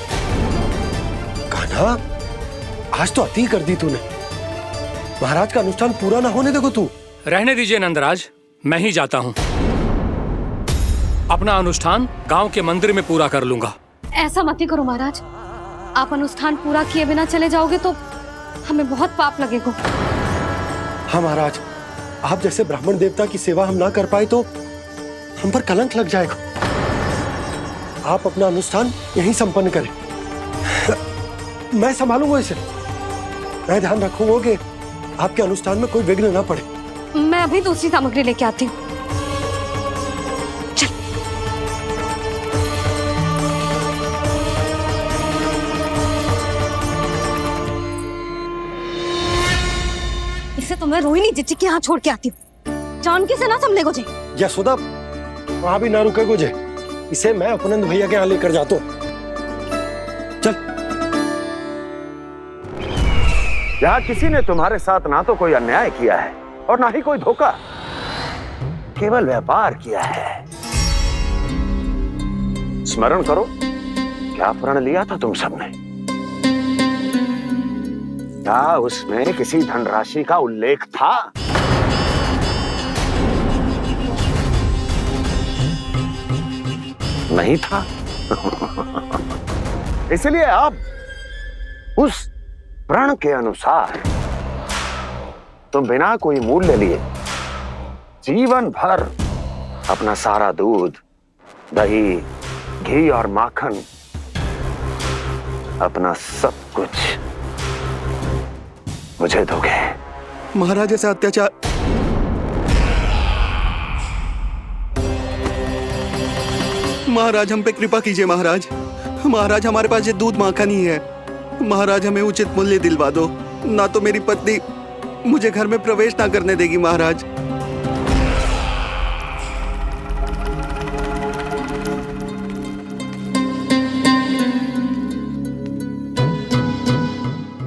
कान्हा, आज तो अति कर दी तूने। महाराज का अनुष्ठान पूरा ना होने देखो तू। रहने दीजिए नंदराज, मैं ही जाता हूँ। अपना अनुष्ठान गांव के मंदिर में पूरा कर लूंगा। ऐसा मत ही करो महाराज, आप अनुष्ठान पूरा किए बिना चले जाओगे तो हमें बहुत पाप लगेगा। हाँ महाराज, आप जैसे ब्राह्मण देवता की सेवा हम ना कर पाए तो हम पर कलंक लग जाएगा। आप अपना अनुष्ठान यहीं संपन्न करें, मैं संभालूंगा इसे। मैं ध्यान रखूंगा कि आपके अनुष्ठान में कोई विघ्न ना पड़े। मैं अभी दूसरी सामग्री लेके आती हूँ। इसे तो मैं रोहिणी जीजी के यहाँ छोड़ के आती हूँ। जानकी से ना संभले गुजे। यशोदा, वहां भी ना रुके गुजे। इसे मैं अपनंद भैया के यहाँ लेकर जाता हूँ। चल। यहाँ किसी ने तुम्हारे साथ ना तो कोई अन्याय किया है और ना ही कोई धोखा, केवल व्यापार किया है। स्मरण करो, क्या प्रण लिया था तुम सबने? क्या उसमें किसी धनराशि का उल्लेख था? नहीं था। इसलिए अब उस प्रण के अनुसार तुम बिना कोई मूल्य लिए जीवन भर अपना सारा दूध, दही, घी और माखन, अपना सब कुछ मुझे दोगे। महाराज ऐसा अत्याचार। महाराज हम पे कृपा कीजिए। महाराज, महाराज हमारे पास ये दूध माखन ही है। महाराज हमें उचित मूल्य दिलवा दो, ना तो मेरी पत्नी मुझे घर में प्रवेश ना करने देगी। महाराज,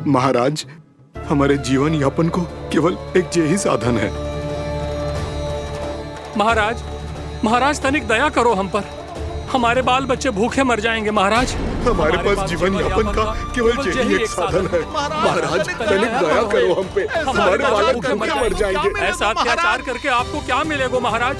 महाराज, हमारे जीवन यापन को केवल एक यही साधन है। महाराज, महाराज तनिक दया करो हम पर। हमारे बाल बच्चे भूखे मर जाएंगे महाराज। हमारे पास जीवन यापन का केवल यही एक साधन है। महाराज तनिक दया करो हम पे, हमारे बालक भूखे मर जाएंगे। ऐसा अत्याचार करके आपको क्या मिलेगा महाराज?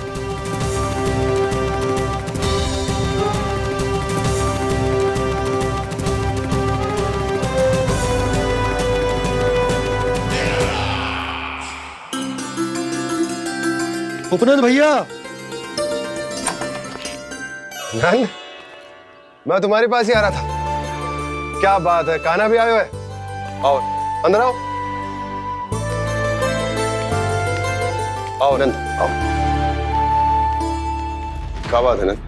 उपनंद भैया, नंद, मैं तुम्हारे पास ही आ रहा था। क्या बात है, कान्हा भी आयो है? आओ अंदर आओ। आओ नंद, आओ। क्या बात है नंद,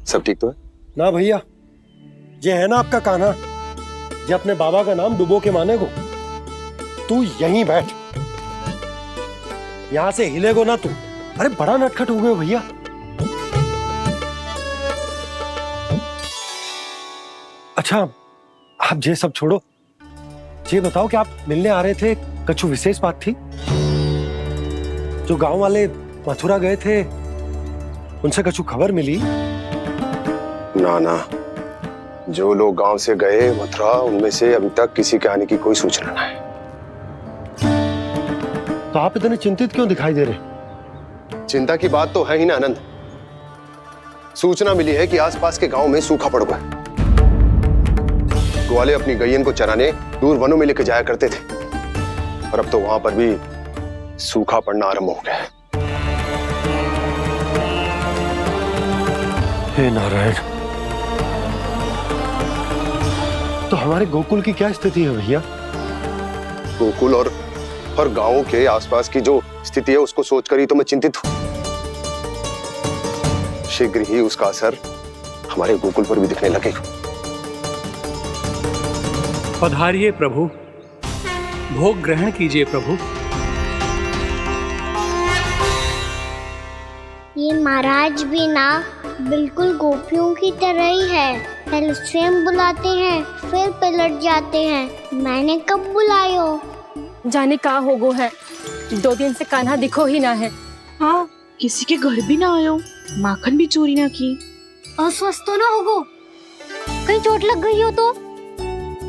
सब ठीक तो है? ना भैया, ये है ना आपका कान्हा, ये अपने बाबा का नाम डुबो के माने को। तू यहीं बैठ, यहां से हिलेगो ना तू। अरे बड़ा नटखट हो गए भैया। अच्छा, आप ये सब छोड़ो, ये बताओ कि आप मिलने आ रहे थे, कछु विशेष बात थी? जो गांव वाले मथुरा गए थे, उनसे कछु खबर मिली? ना ना, जो लोग गांव से गए मथुरा, उनमें से अभी तक किसी के आने की कोई सूचना नहीं है। तो आप इतने चिंतित क्यों दिखाई दे रहे? चिंता की बात तो है ही ना आनंद। सूचना मिली है कि आसपास के गांव में सूखा पड़ गया। ग्वाले अपनी गैयन को चराने दूर वनों में लेके जाया करते थे, और अब तो वहां पर भी सूखा पड़ना आरंभ हो गया है। हे नारायण, तो हमारे गोकुल की क्या स्थिति है भैया? गोकुल और गांवों के आसपास की जो स्थिति है उसको सोचकर ही तो मैं चिंतित हूं। शीघ्र ही उसका असर हमारे गोकुल पर भी दिखने लगेगा। पधारिए प्रभु, भोग ग्रहण कीजिए प्रभु। ये महाराज भी ना बिल्कुल गोपियों की तरह ही है। पहले स्वयं बुलाते हैं, फिर पलट जाते हैं। मैंने कब बुलायो? जाने कहाँ हो गो है, 2 दिन से कान्हा दिखो ही ना है। हाँ, किसी के घर भी ना आयो, माखन भी चोरी ना की। अस्वस्थ तो ना होगो, कहीं चोट लग गई हो तो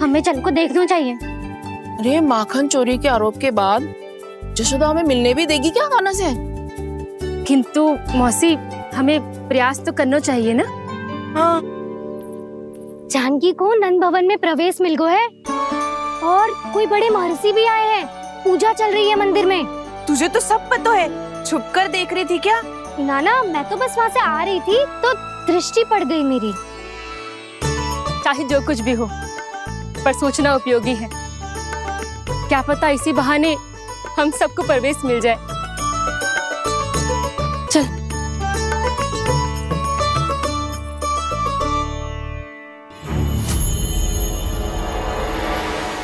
हमें चल को देखना चाहिए। अरे माखन चोरी के आरोप के बाद जशोदा हमें मिलने भी देगी क्या कान्हा से? किंतु मौसी, हमें प्रयास तो करना चाहिए ना। हाँ, जानकी को नंद भवन में प्रवेश मिल गो है, और कोई बड़े महर्षि भी आए हैं। पूजा चल रही है मंदिर में। तुझे तो सब पता है, छुप कर देख रही थी क्या? ना, मैं तो बस वहाँ से आ रही थी तो दृष्टि पड़ गई मेरी। चाहे जो कुछ भी हो, पर सूचना उपयोगी है। क्या पता इसी बहाने हम सबको प्रवेश मिल जाए। चल।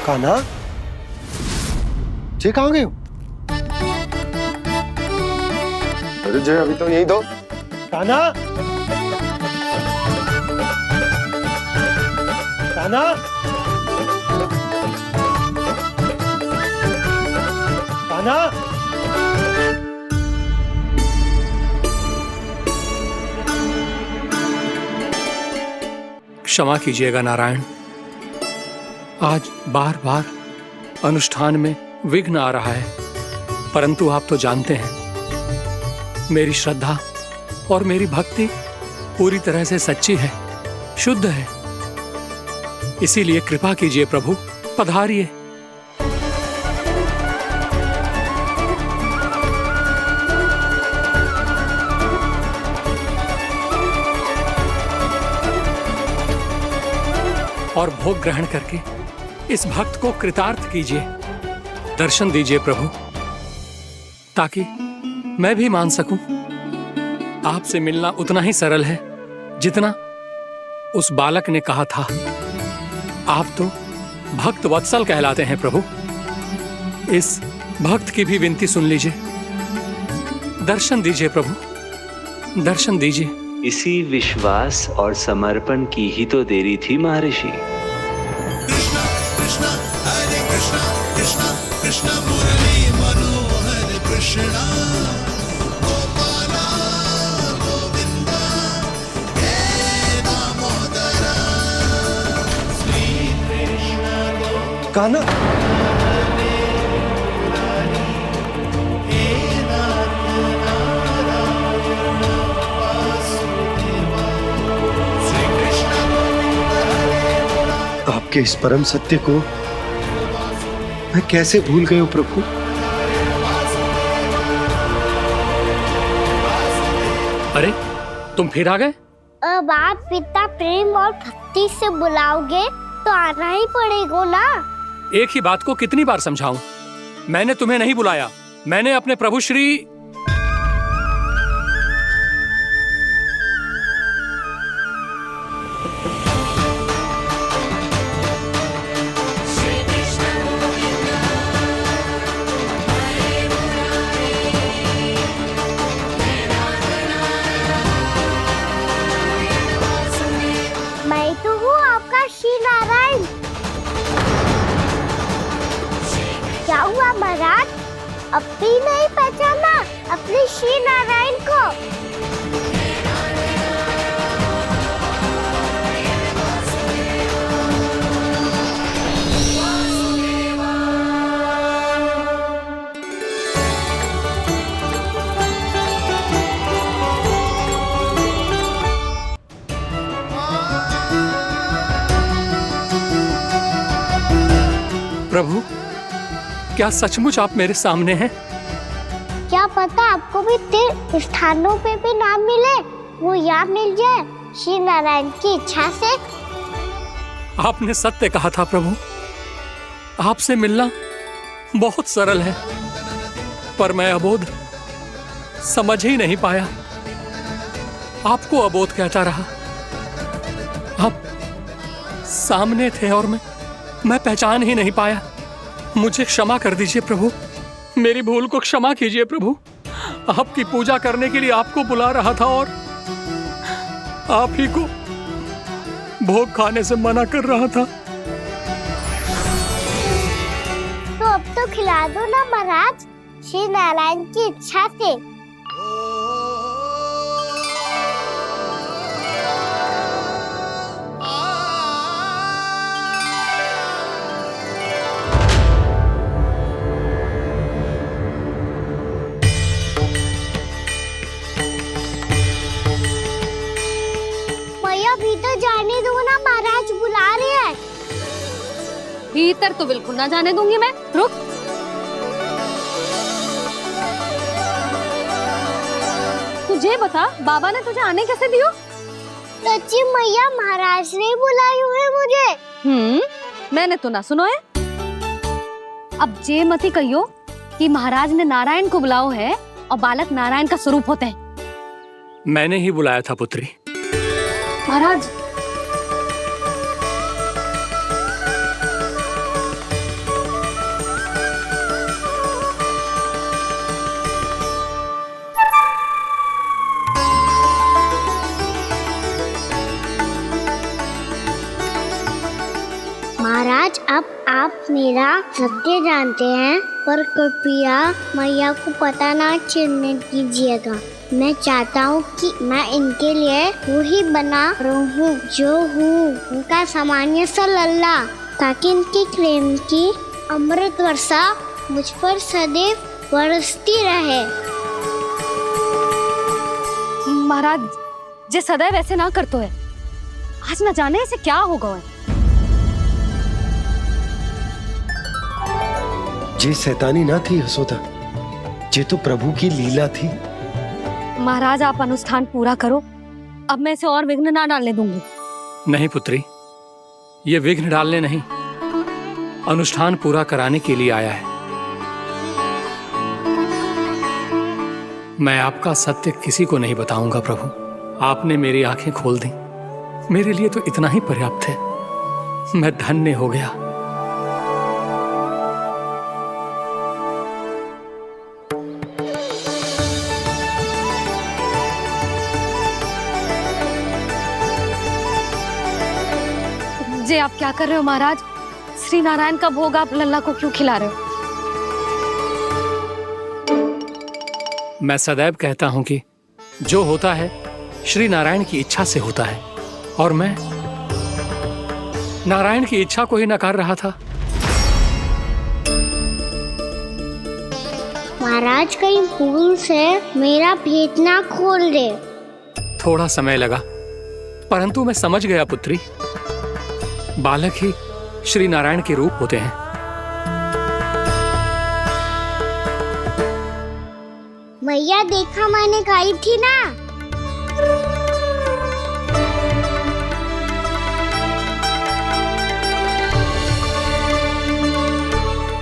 कान्हा, जे कहाँ गए हो? अरे जय, अभी तो यही दो। कान्हा, कान्हा, कान्हा। क्षमा कीजिएगा नारायण, आज बार बार अनुष्ठान में विघ्न आ रहा है, परंतु आप तो जानते हैं मेरी श्रद्धा और मेरी भक्ति पूरी तरह से सच्ची है, शुद्ध है। इसीलिए कृपा कीजिए प्रभु, पधारिए। और भोग ग्रहण करके इस भक्त को कृतार्थ कीजिए। दर्शन दीजिए प्रभु, ताकि मैं भी मान सकूं। आपसे मिलना उतना ही सरल है जितना उस बालक ने कहा था। आप तो भक्त वत्सल कहलाते हैं प्रभु। इस भक्त की भी विनती सुन लीजिए। दर्शन दीजिए प्रभु, दर्शन दीजिए। इसी विश्वास और समर्पण की ही तो देरी थी महर्षि। कृष्णा कृष्णा हरे कृष्णा, कृष्णा कृष्णा मुरली मनोहर कृष्णा, गोपाला गोविंदा हे दामोदरा, श्री कृष्ण कान्हा, आपके इस परम सत्य को मैं कैसे भूल गया प्रभु? अरे तुम फिर आ गए? अब आप पिता प्रेम और भक्ति से बुलाओगे तो आना ही पड़ेगा ना। एक ही बात को कितनी बार समझाऊं? मैंने तुम्हें नहीं बुलाया, मैंने अपने प्रभु श्री मैं तो हूँ आपका श्री नारायण। क्या हुआ महाराज, अब भी नहीं पहचाना अपने श्री नारायण को? प्रभु, क्या सचमुच आप मेरे सामने हैं? क्या पता आपको भी तीर्थ स्थानों पे भी नाम मिले, वो यहाँ मिल जाए श्री नारायण की इच्छा से। आपने सत्य कहा था प्रभु, आपसे मिलना बहुत सरल है, पर मैं अबोध समझ ही नहीं पाया। आपको अबोध कहता रहा। आप सामने थे और मैं पहचान ही नहीं पाया। मुझे क्षमा कर दीजिए प्रभु, मेरी भूल को क्षमा कीजिए प्रभु। आपकी पूजा करने के लिए आपको बुला रहा था और आप ही को भोग खाने से मना कर रहा था। तो अब तो खिला दो ना महाराज, श्री नारायण की इच्छा से। भीतर जाने दो ना, महाराज बुला रहे हैं। भीतर तो बिल्कुल ना जाने दूंगी मैं, रुक। तुझे बता, बाबा ने तुझे आने कैसे दियो? सच्ची मैया, महाराज ने बुलाई हुई मुझे। मैंने तो ना सुनो है। अब जे मती कहियो कि महाराज ने नारायण को बुलाओ है और बालक नारायण का स्वरूप होते हैं। मैंने ही बुलाया था पुत्री। महाराज, महाराज, अब आप मेरा सत्य जानते हैं, पर कृपया मैया को पता ना चलने दीजिएगा। मैं चाहता हूँ कि मैं इनके लिए वही बना रहूँ जो हूँ, उनका सामान्य सा लल्ला, ताकि इनके प्रेम की अमृत वर्षा मुझ पर सदैव बरसती रहे। महाराज, जे सदैव ऐसे ना करतो है, आज न जाने इसे क्या होगा है। जे शैतानी ना थी यशोदा, जे तो प्रभु की लीला थी। महाराज, आप अनुष्ठान पूरा करो, अब मैं इसे और विघ्न ना डालने दूंगी। नहीं पुत्री, ये विघ्न डालने नहीं, अनुष्ठान पूरा कराने के लिए आया है। मैं आपका सत्य किसी को नहीं बताऊंगा प्रभु। आपने मेरी आंखें खोल दी, मेरे लिए तो इतना ही पर्याप्त है। मैं धन्य हो गया। जे आप क्या कर रहे हो महाराज? श्री नारायण का भोग आप लल्ला को क्यों खिला रहे हो? मैं सदैव कहता हूं कि जो होता है श्री नारायण की इच्छा से होता है, और मैं नारायण की इच्छा को ही नकार रहा था। महाराज, कहीं भूल से मेरा भेद ना खोल दे। थोड़ा समय लगा, परंतु मैं समझ गया पुत्री। बालक ही श्री नारायण के रूप होते हैं। मैया, देखा मैंने खाई थी ना।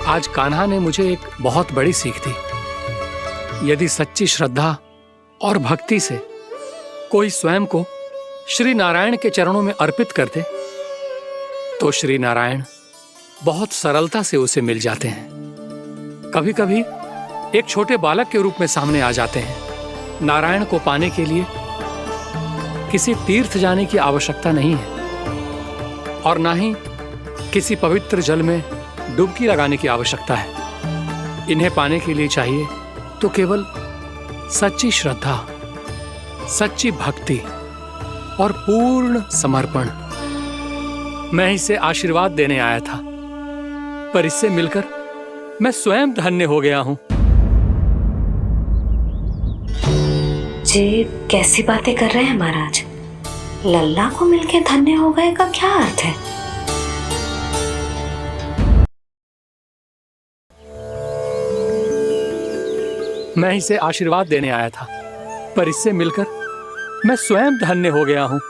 आज कान्हा ने मुझे एक बहुत बड़ी सीख दी। यदि सच्ची श्रद्धा और भक्ति से कोई स्वयं को श्री नारायण के चरणों में अर्पित कर दे, तो श्री नारायण बहुत सरलता से उसे मिल जाते हैं। कभी कभी एक छोटे बालक के रूप में सामने आ जाते हैं। नारायण को पाने के लिए किसी तीर्थ जाने की आवश्यकता नहीं है, और ना ही किसी पवित्र जल में डुबकी लगाने की आवश्यकता है। इन्हें पाने के लिए चाहिए तो केवल सच्ची श्रद्धा, सच्ची भक्ति और पूर्ण समर्पण। मैं इसे आशीर्वाद देने आया था, पर इससे मिलकर मैं स्वयं धन्य हो गया हूं। जी कैसी बातें कर रहे हैं महाराज? लल्ला को मिलके धन्य हो गए का क्या अर्थ है? मैं इसे आशीर्वाद देने आया था, पर इससे मिलकर मैं स्वयं धन्य हो गया हूँ।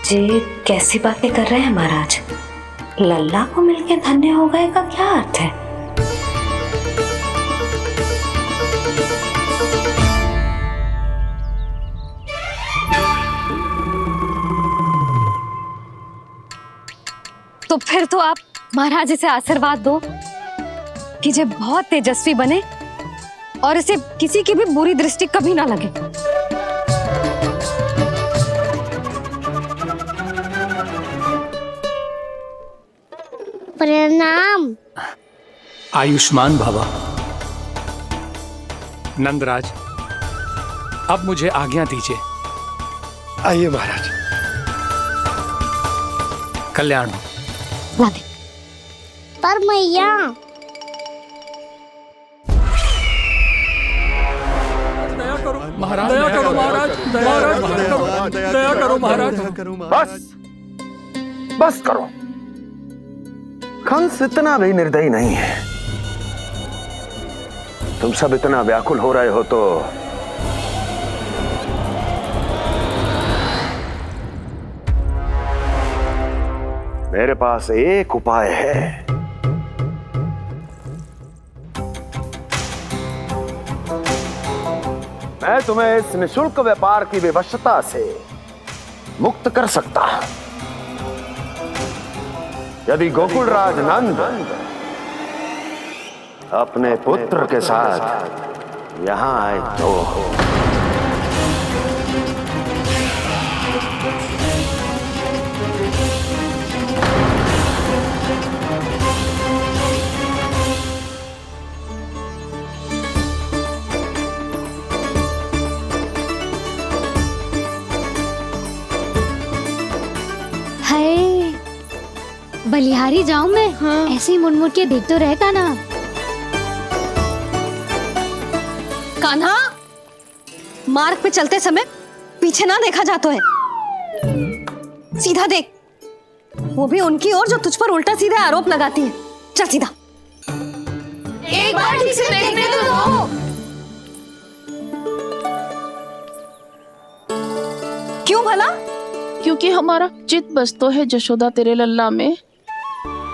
ये कैसी बातें कर रहे हैं महाराज? लल्ला को मिलके धन्य हो गए का क्या अर्थ है? तो फिर तो आप महाराज इसे आशीर्वाद दो कि ये बहुत तेजस्वी बने और इसे किसी की भी बुरी दृष्टि कभी ना लगे। प्रणाम। आयुष्मान भवा। नंदराज, अब मुझे आज्ञा दीजिए। आइए महाराज। कल्याण हो। पर मैया महाराज, दया करो महाराज, दया करो महाराज। बस करो। कंस इतना भी निर्दयी नहीं है। तुम सब इतना व्याकुल हो रहे हो तो मेरे पास एक उपाय है। मैं तुम्हें इस निशुल्क व्यापार की विवशता से मुक्त कर सकता। यदि गोकुलराज नंद अपने पुत्र के साथ यहां आए तो बलिहारी जाऊं मैं? हाँ। ऐसे ही मुड़ के देख तो रहे कान्हा। कान्हा, मार्ग पे चलते समय पीछे ना देखा जाता है, सीधा देख। वो भी उनकी ओर जो तुझ पर उल्टा सीधे आरोप लगाती है। चल सीधा। एक बार ठीक से देखने तो दो। क्यों भला? क्योंकि हमारा चित्त बसतो है जशोदा तेरे लल्ला में।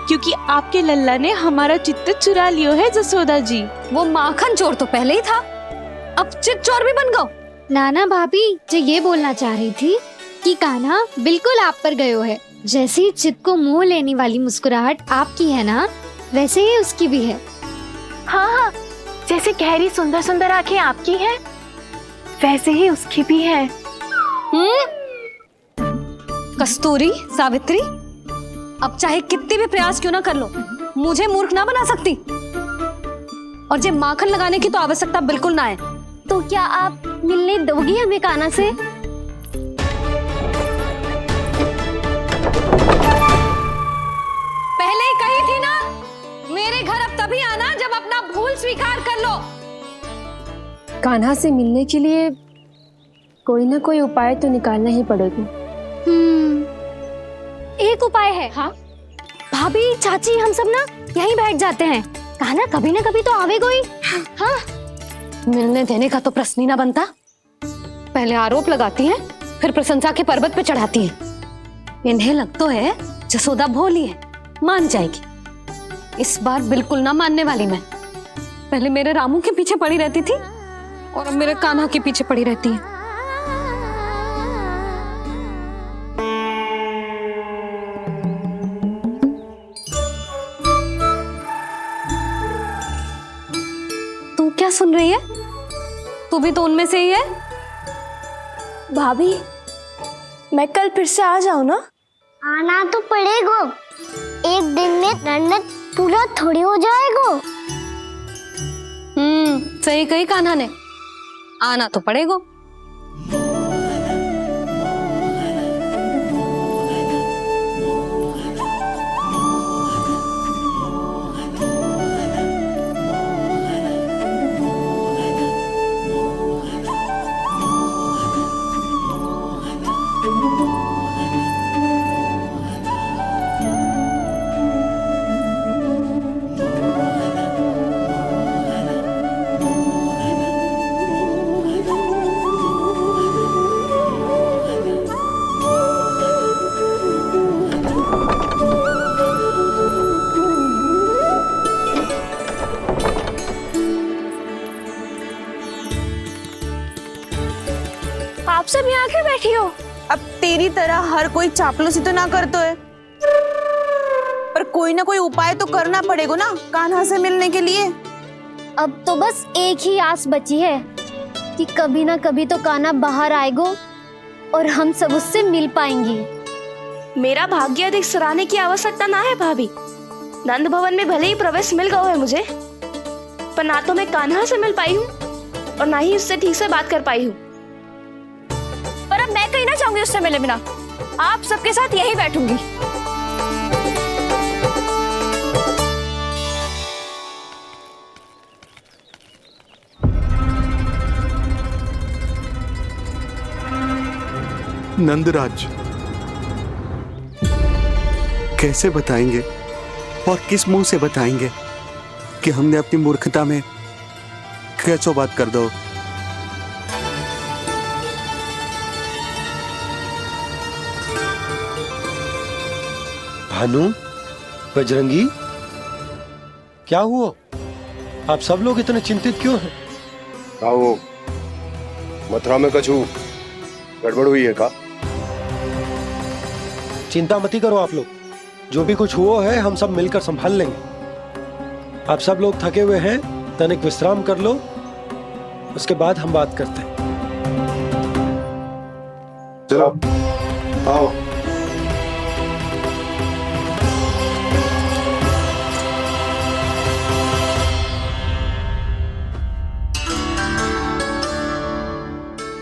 क्योंकि आपके लल्ला ने हमारा चित्त चुरा लियो है जसोदा जी। वो माखन चोर तो पहले ही था, अब चित्त चोर भी बन गओ। नाना भाभी जो ये बोलना चाह रही थी कि कान्हा बिल्कुल आप पर गयो है। जैसे ही चित्त को मोह लेने वाली मुस्कुराहट आपकी है ना, वैसे ही उसकी भी है। हाँ हाँ, जैसे गहरी सुंदर सुंदर आंखें आपकी हैं, वैसे ही उसकी भी है। कस्तूरी, सावित्री, अब चाहे कितने भी प्रयास क्यों ना कर लो, मुझे मूर्ख ना बना सकती। और जे माखन लगाने की तो आवश्यकता बिल्कुल ना है। तो क्या आप मिलने दोगी हमें कान्हा से? पहले ही कही थी ना, मेरे घर अब तभी आना जब अपना भूल स्वीकार कर लो। कान्हा से मिलने के लिए कोई ना कोई उपाय तो निकालना ही पड़ेगा। एक उपाय है। हाँ? भाभी, चाची, हम सब ना यहीं बैठ जाते हैं। कान्हा कभी ना कभी तो आवेगा ही। हाँ? मिलने देने का तो प्रश्न ही ना बनता। पहले आरोप लगाती हैं, फिर प्रशंसा के पर्वत पे चढ़ाती हैं। इन्हें लगता है जसोदा भोली है, मान जाएगी। इस बार बिल्कुल ना मानने वाली मैं। पहले मेरे रामू के पीछे पड़ी रहती थी और अब मेरे कान्हा के पीछे पड़ी रहती है। तू क्या सुन रही है? तू भी तो उनमें से ही है। भाभी, मैं कल फिर से आ जाऊं ना? आना तो पड़ेगा। एक दिन में रन्नत पूरा थोड़ी हो जाएगा। सही कही कान्हा ने, आना तो पड़ेगा। आप सब यहाँ आके बैठी हो? अब तेरी तरह हर कोई चापलूसी तो ना करतो है, पर कोई ना कोई उपाय तो करना पड़ेगा ना कान्हा से मिलने के लिए। अब तो बस एक ही आस बची है कि कभी ना कभी तो कान्हा बाहर आएगो और हम सब उससे मिल पाएंगे। मेरा भाग्य अधिक सराहने की आवश्यकता ना है भाभी। नंद भवन में भले ही प्रवेश मिल गया है मुझे, पर ना तो मैं कान्हा से मिल पाई हूँ और ना ही उससे ठीक से बात कर पाई हूँ। पर अब मैं कहीं ना चाहूंगी उससे मिले बिना। आप सबके साथ यही बैठूंगी। नंदराज, कैसे बताएंगे और किस मुंह से बताएंगे कि हमने अपनी मूर्खता में कैसो बात कर दो। भानु, बजरंगी, क्या हुआ? आप सब लोग इतने चिंतित क्यों हैं? आओ, मथुरा में कछु गड़बड़ हुई है का? चिंता मत करो आप लोग, जो भी कुछ हुआ है हम सब मिलकर संभाल लेंगे। आप सब लोग थके हुए हैं, तनिक विश्राम कर लो, उसके बाद हम बात करते हैं। चलो आओ।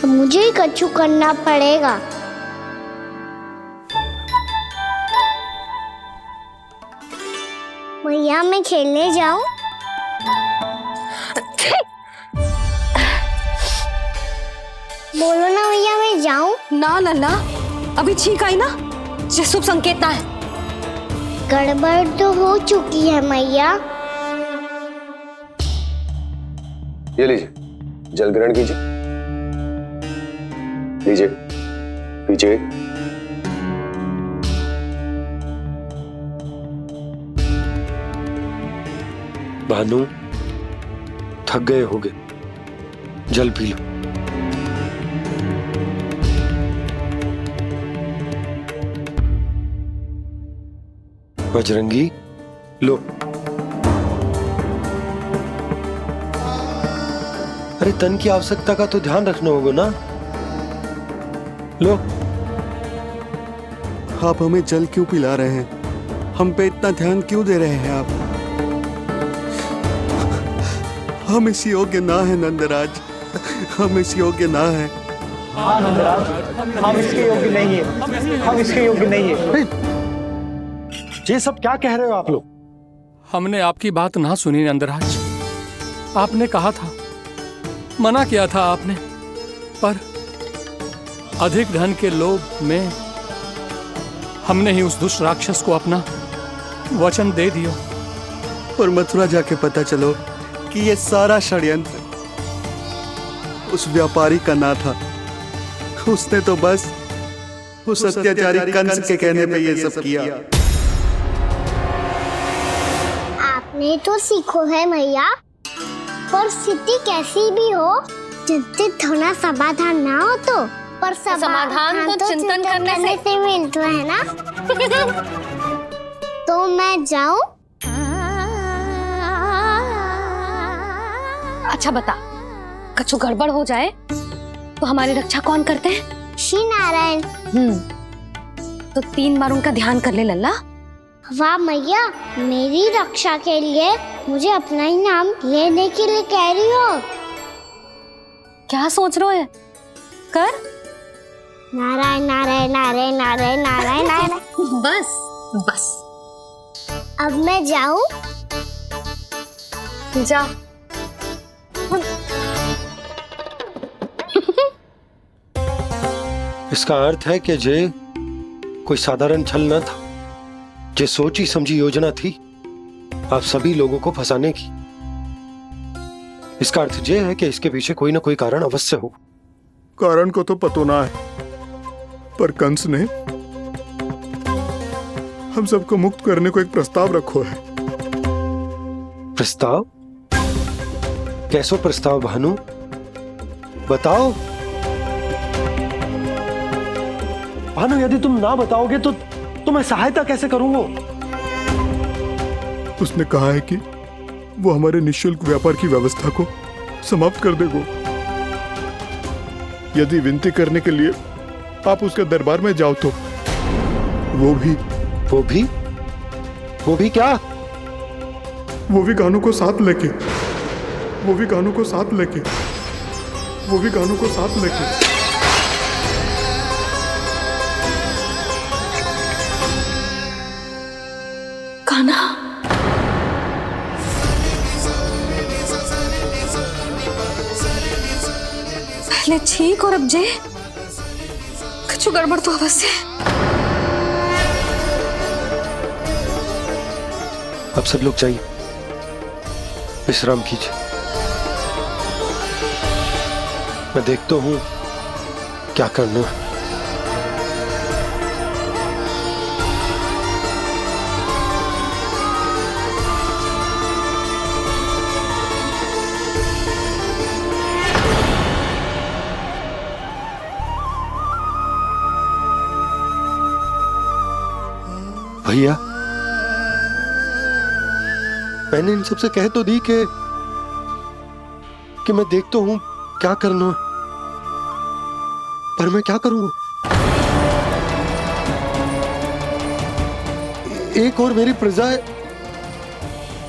मुझे ही कछु करना पड़ेगा। भैया मैं खेलने जाऊं? बोलो ना भैया मैं जाऊं? ना लल्ला, अभी छींक आई ना, ये शुभ संकेत ना है। गड़बड़ तो हो चुकी है मैया। ये लीजिए, जल ग्रहण कीजिए। लीजिए, पीछे। भानु, थक गए होगे, जल पी लो। बजरंगी, लो। अरे तन की आवश्यकता का तो ध्यान रखना होगा ना, लो। आप हमें जल क्यों पिला रहे हैं? हम पे इतना ध्यान क्यों दे रहे हैं आप? हम इस योग्य ना है नंदराज, हम इस योग्य ना है। हाँ नंदराज, हम इसके योग्य नहीं है, हम इसके योग्य नहीं है। ये सब क्या कह रहे हो आप लोग? हमने आपकी बात ना सुनी नंदराज। आपने कहा था, मना किया था आपने, पर अधिक धन के लोभ में हमने ही उस दुष्ट राक्षस को अपना वचन दे दिया। पर मथुरा जाके पता चलो कि ये सारा षड्यंत्र उस व्यापारी का ना था। उसने तो बस उस अत्याचारी कंस के कहने पे ये सब किया। आपने तो सीखो है मैया, पर स्थिति कैसी भी हो, चिंतित होना समाधान ना हो तो, पर समाधान तो चिंतन करने से मिलता है ना। तो मैं जाऊं? अच्छा बता, कछु गड़बड़ हो जाए तो हमारी रक्षा कौन करते हैं? श्री नारायण। तो 3 बार उनका ध्यान कर ले लल्ला। वाह मैया, मेरी रक्षा के लिए मुझे अपना ही नाम लेने के लिए कह रही हो? क्या सोच रहे हो? कर। नारायण नारायण नारायण नारायण नारायण नारायण। बस बस। अब मैं जाऊं? जा। इसका अर्थ है कि जे कोई साधारण छल न था, जे सोची समझी योजना थी आप सभी लोगों को फंसाने की। इसका अर्थ ये है कि इसके पीछे कोई ना कोई कारण अवश्य हो। कारण को तो पतो ना है, पर कंस ने हम सबको मुक्त करने को एक प्रस्ताव रखो है। प्रस्ताव? कैसो प्रस्ताव भानु, बताओ। भानु, यदि तुम ना बताओगे तो मैं सहायता कैसे करूंगा? उसने कहा है कि वो हमारे निःशुल्क व्यापार की व्यवस्था को समाप्त कर देगा। यदि विनती करने के लिए आप उसके दरबार में जाओ तो वो भी क्या? वो भी कानों को साथ लेके कान्हा, पहले ठीक और अब जे कुछ गड़बड़ तो अवश्य। अब सब लोग जाइए, विश्राम कीजिए। मैं देखता हूं क्या करना है। भैया, मैंने इन सबसे कह तो दी कि मैं देखता हूं क्या करना, पर मैं क्या करूंगा? एक और मेरी प्रजा है,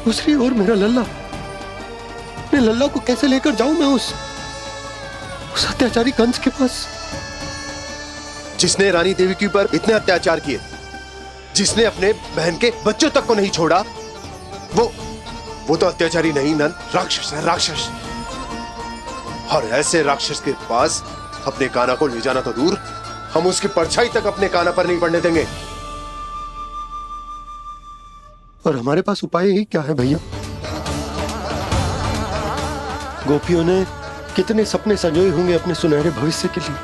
दूसरी ओर मेरा लल्ला। मैं लल्ला को कैसे लेकर जाऊं मैं उस अत्याचारी कंस के पास? जिसने रानी देवी के ऊपर इतने अत्याचार किए, जिसने अपने बहन के बच्चों तक को नहीं छोड़ा, वो तो अत्याचारी नहीं नंद, राक्षस है, राक्षस। और ऐसे राक्षस के पास अपने कान्हा को ले जाना तो दूर, हम उसकी परछाई तक अपने कान्हा पर नहीं पड़ने देंगे। और हमारे पास उपाय ही क्या है भैया? गोपियों ने कितने सपने संजोए होंगे अपने सुनहरे भविष्य के लिए,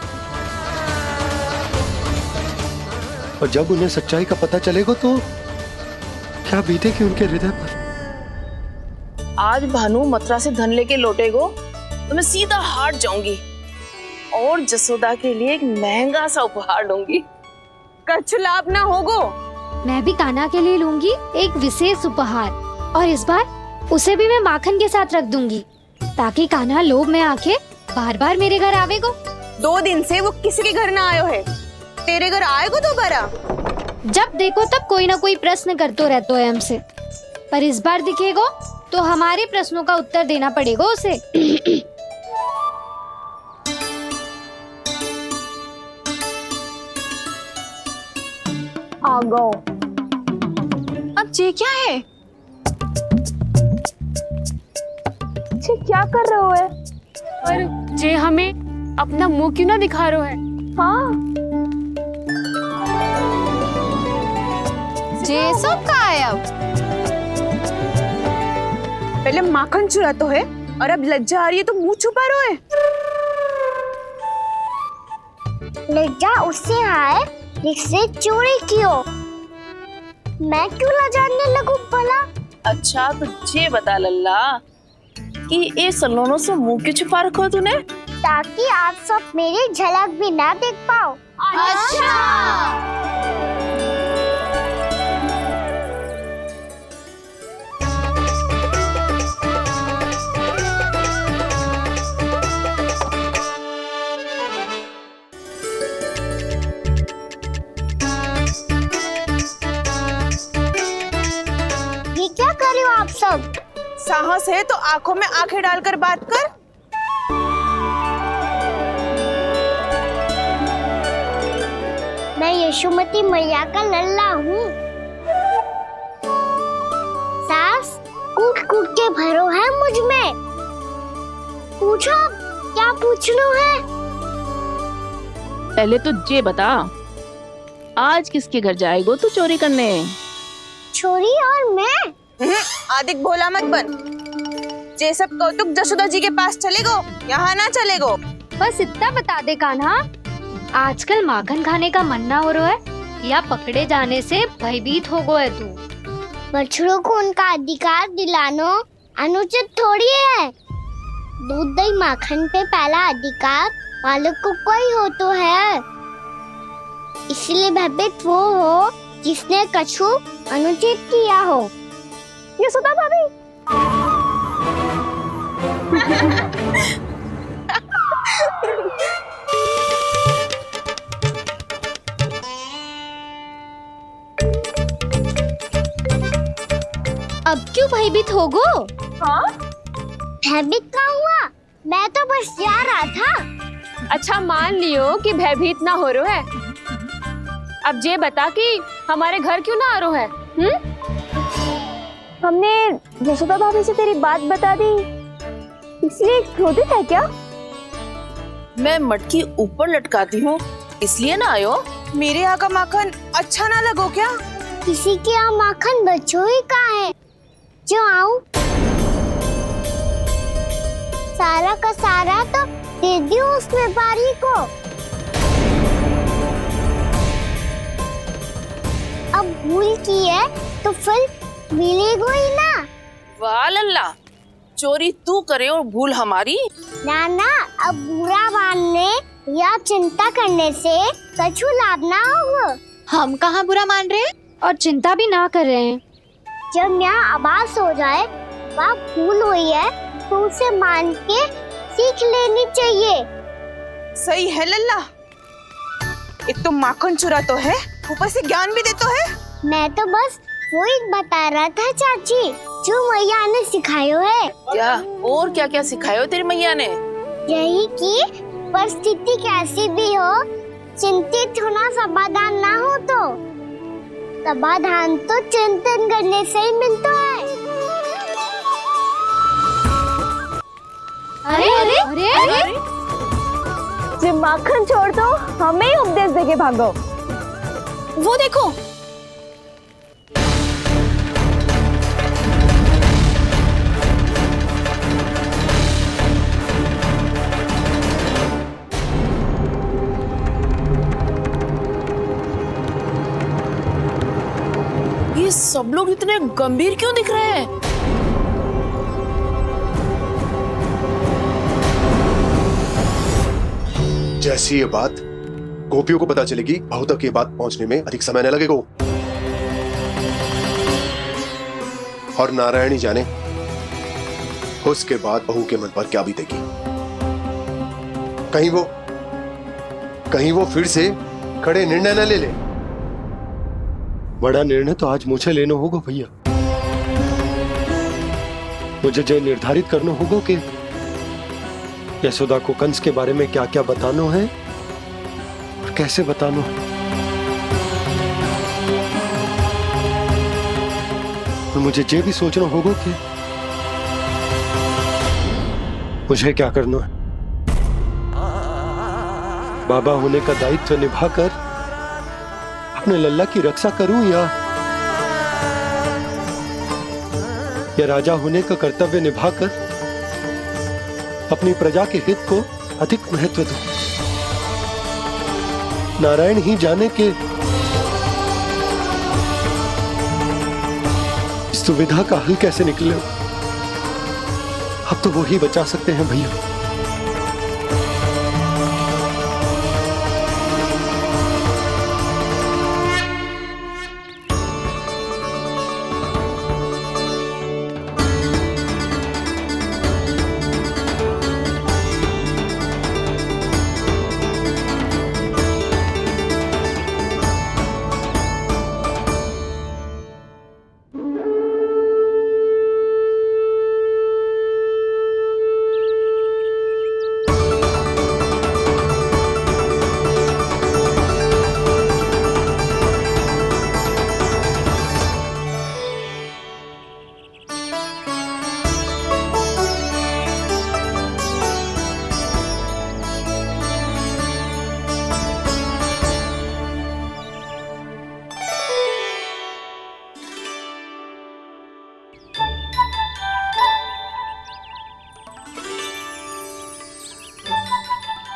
और जब उन्हें सच्चाई का पता चलेगा तो क्या बीतेगी उनके हृदय पर? आज भानु मथुरा से धन लेके लौटेगो तो मैं सीधा हाट जाऊंगी और जसोदा के लिए एक महंगा सा उपहार दूंगी। कछु लाभ ना होगो। मैं भी कान्हा के लिए लूंगी एक विशेष उपहार, और इस बार उसे भी मैं माखन के साथ रख दूंगी, ताकि कान्हा लोभ में आके बार बार मेरे घर आवेगो। 2 दिन से वो किसी के घर ना आयो है, तेरे घर आएगो दोबारा? जब देखो तब कोई ना कोई प्रश्न करते रहते हो हमसे, पर इस बार दिखेगो तो हमारे प्रश्नों का उत्तर देना पड़ेगा उसे। आ गो। अब जे क्या है? जे क्या कर रहे हो है? पर जे हमें अपना मुंह क्यों ना दिखा रहे है? हाँ, जे सब का है अब? पहले माखन चुरा तो है और अब लज्जा आ रही है तो मुंह छुपा रहे है। लज्जा उससे है जिससे चोरी की हो। मैं क्यों लजाने लगूं भला? अच्छा तो ये बता लल्ला कि ये सलोनों से मुंह क्यों छुपा रखो तूने? ताकि आप सब मेरी झलक भी ना देख पाओ। अच्छा। ये क्या कर रहे हो आप सब? साहस है तो आंखों में आंखें डालकर बात कर। मैं यशोमती मैया का लल्ला हूँ। सास कूट कूट के भरो है मुझ में। पूछो क्या पूछना है? पहले तो ये बता, आज किसके घर जाएगो तू चोरी करने? छोरी और मैं? आदिक भोला मत बन। जे सब कौतुक जसोदा जी के पास चलेगो, यहाँ ना चलेगो। बस इतना बता दे कान्हा, आजकल माखन खाने का मन ना हो रहा है या पकड़े जाने से भयभीत हो गए तू? बछड़ों को उनका अधिकार दिलाना अनुचित थोड़ी है। दूध दही माखन पे पहला अधिकार मालिक को कोई हो तो है। इसलिए भयभीत वो हो जिसने कछु अनुचित किया हो। यशोदा भाभी। अब क्यों भयभीत हो गो? हाँ? भयभीत क्या हुआ? मैं तो बस जा रहा था। अच्छा मान लियो कि भयभीत ना हो रहा है। अब ये बता कि हमारे घर क्यों ना आ रहा है? हमने यशोदा भाभी से तेरी बात बता दी, इसलिए क्रोधित है क्या? मैं मटकी ऊपर लटकाती हूँ इसलिए ना आयो। मेरे यहाँ का माखन अच्छा ना लगो क्या? किसी के यहाँ माखन बच्चों ही कहाँ है जो आऊं? सारा का सारा तो दे दियो उस व्यापारी को। अब भूल की है तो फिर मिलेगो ही ना। वाह लल्ला, चोरी तू करे और भूल हमारी। ना ना, अब बुरा मानने या चिंता करने से कछु लाभ ना होगा। हम कहाँ बुरा मान रहे हैं और चिंता भी ना कर रहे हैं। जब यहाँ आभास हो जाए वह भूल हुई है तो उसे मान के सीख लेनी चाहिए। सही है लल्ला, एक तो माखन चुरा तो है, ऊपर से ज्ञान भी देता है। मैं तो बस वही बता रहा था चाची जो मैया ने सिखायो है। क्या और क्या क्या सिखायो तेरी मैया ने? यही कि परिस्थिति कैसी भी हो चिंतित होना समाधान ना हो तो समाधान तो चिंतन करने से ही मिलता है। अरे अरे अरे, अरे? जे माखन छोड़ दो, हमें ही उपदेश देके भागो। वो देखो, ये सब लोग इतने गंभीर क्यों दिख रहे हैं? जैसी ये बात गोपियों को पता चलेगी, बहू तक ये बात पहुंचने में अधिक समय न लगेगा। और नारायणी जाने उसके बाद बहू के मन पर क्या बीतेगी। कहीं वो फिर से खड़े निर्णय न ले ले। बड़ा निर्णय तो आज मुझे लेना होगा भैया। मुझे जो निर्धारित करना होगा कि यशोदा को कंस के बारे में क्या क्या बताना है और कैसे बताना है। और मुझे ये भी सोचना होगा कि मुझे क्या करना है। बाबा होने का दायित्व निभाकर अपने लल्ला की रक्षा करूं या राजा होने का कर्तव्य निभाकर अपनी प्रजा के हित को अधिक महत्व दूं। नारायण ही जाने के इस दुविधा का हल कैसे निकले। अब तो वो ही बचा सकते हैं भैया।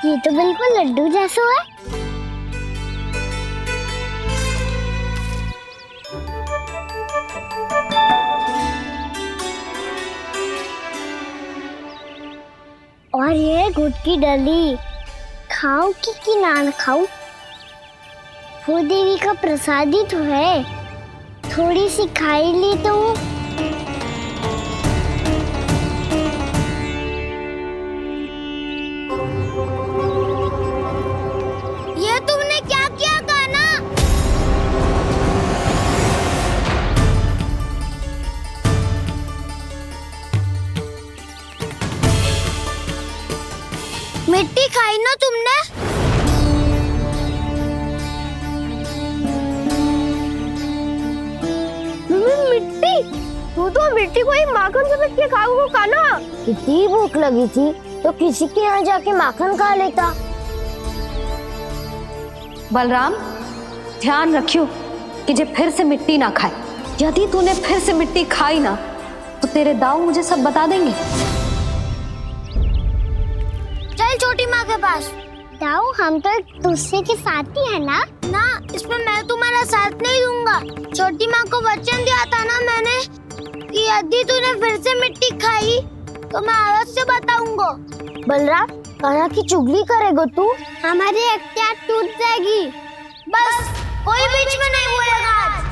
ये तो बिल्कुल लड्डू जैसा है। और ये गुड़ की डली खाऊं कि ना खाऊं? भूदेवी का प्रसाद ही तो है, थोड़ी सी खाई ली तो। ये तुमने क्या किया कान्हा? मिट्टी खाई ना तुमने? मिट्टी? तू तो मिट्टी को ही माखन से पीट के खाओगे कान्हा। कितनी भूख लगी थी तो किसी के यहाँ जाके माखन खा लेता। बलराम, ध्यान रखियो कि जे फिर से मिट्टी ना खाए। यदि तूने फिर से मिट्टी खाई ना तो तेरे दाऊ मुझे सब बता देंगे। चल छोटी माँ के पास। दाऊ, हम तो एक दूसरे के साथी है ना? ना, इसमें मैं तुम्हारा साथ नहीं दूंगा। छोटी माँ को वचन दिया था ना मैंने कि यदि तूने फिर से मिट्टी खाई तो मैं आवाज से बताऊंगा। बलराम, कान्हा की चुगली करेगा तू? हमारी अख्तियार टूट जाएगी। बस कोई बीच में नहीं बोलेगा आज।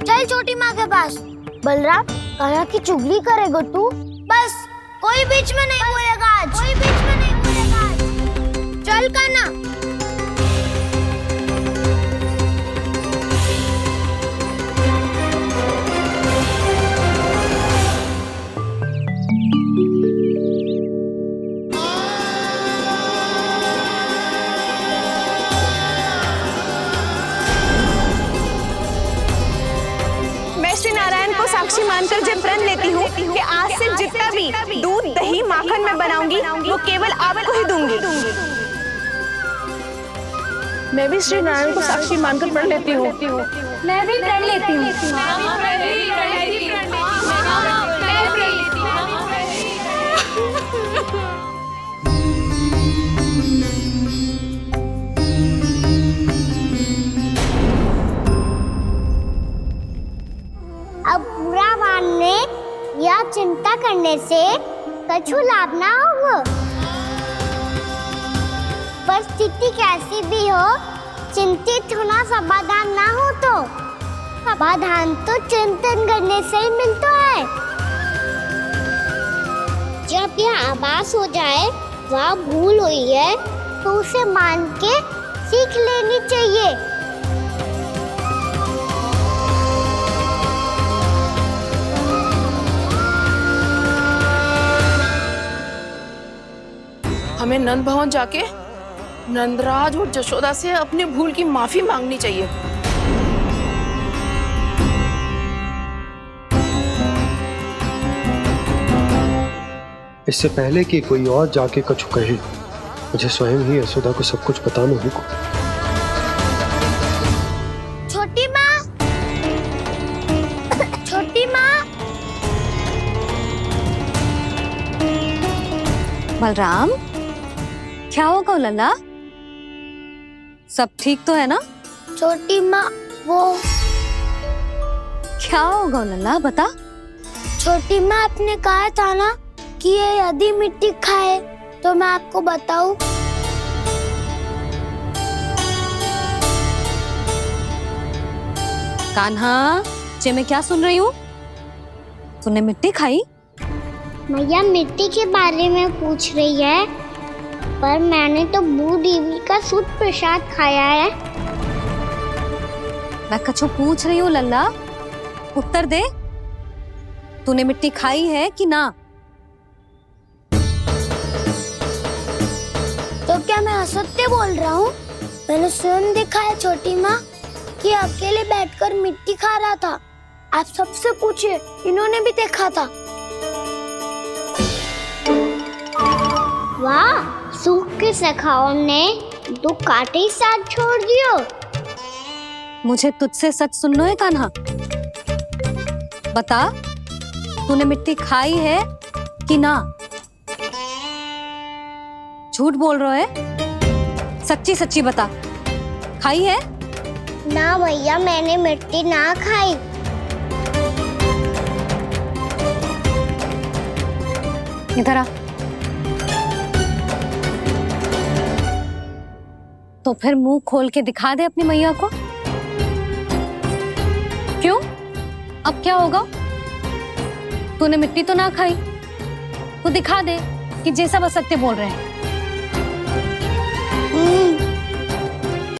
चल छोटी माँ के पास। बलराम, कान्हा की चुगली करेगा तू? बस कोई बीच में नहीं बोलेगा आज। कोई बीच में नहीं बोलेगा आज। चल कान्हा। श्री नारायण को साक्षी मानकर जब प्रण लेती हूँ कि आज से जितना भी दूध दही माखन मैं बनाऊंगी वो केवल आपको ही दूंगी। मैं भी श्री नारायण को साक्षी मानकर प्रण लेती हूँ। मैं भी प्रण लेती हूँ। अब बुरा मानने या चिंता करने से कछु लाभ ना होगा। परिस्थिति कैसी भी हो, चिंतित होना समाधान ना हो तो समाधान तो चिंतन करने से ही मिलता है। जब यह आभास हो जाए वह भूल हुई है तो उसे मान के सीख लेनी चाहिए। हमें नंद भवन जाके नंदराज और जशोदा से अपनी भूल की माफी मांगनी चाहिए। इससे पहले कि कोई और जाके कछु कहे, मुझे स्वयं ही यशोदा को सब कुछ बताना होगा। छोटी माँ, छोटी माँ। बलराम, क्या होगा लल्ला? सब ठीक तो है ना? छोटी माँ, वो क्या होगा लल्ला, बता। छोटी माँ, आपने कहा था ना कि ये यदि मिट्टी खाए तो मैं आपको बताऊं। कान्हा, जे मैं क्या सुन रही हूँ? तूने मिट्टी खाई? मैया मिट्टी के बारे में पूछ रही है, पर मैंने तो भूदेवी का शुद्ध प्रसाद खाया है। मैं कछु पूछ रही हूँ लल्ला, उत्तर दे। तूने मिट्टी खाई है कि ना? तो क्या मैं असत्य बोल रहा हूँ? मैंने स्वयं देखा है छोटी माँ कि अकेले बैठकर मिट्टी खा रहा था। आप सबसे पूछिए, इन्होंने भी देखा था। वाह, सूख के सखाओ ने 2 कांटे ही साथ छोड़ दियो। मुझे तुझसे सच सुनना है कान्हा। बता, तूने मिट्टी खाई है कि ना? झूठ बोल रहा है, सच्ची सच्ची बता, खाई है? ना भैया, मैंने मिट्टी ना खाई। इधर आ। तो फिर मुंह खोल के दिखा दे अपनी मैया को। क्यों? अब क्या होगा? तूने मिट्टी तो ना खाई, तो दिखा दे कि जैसा असत्य बोल रहे हैं।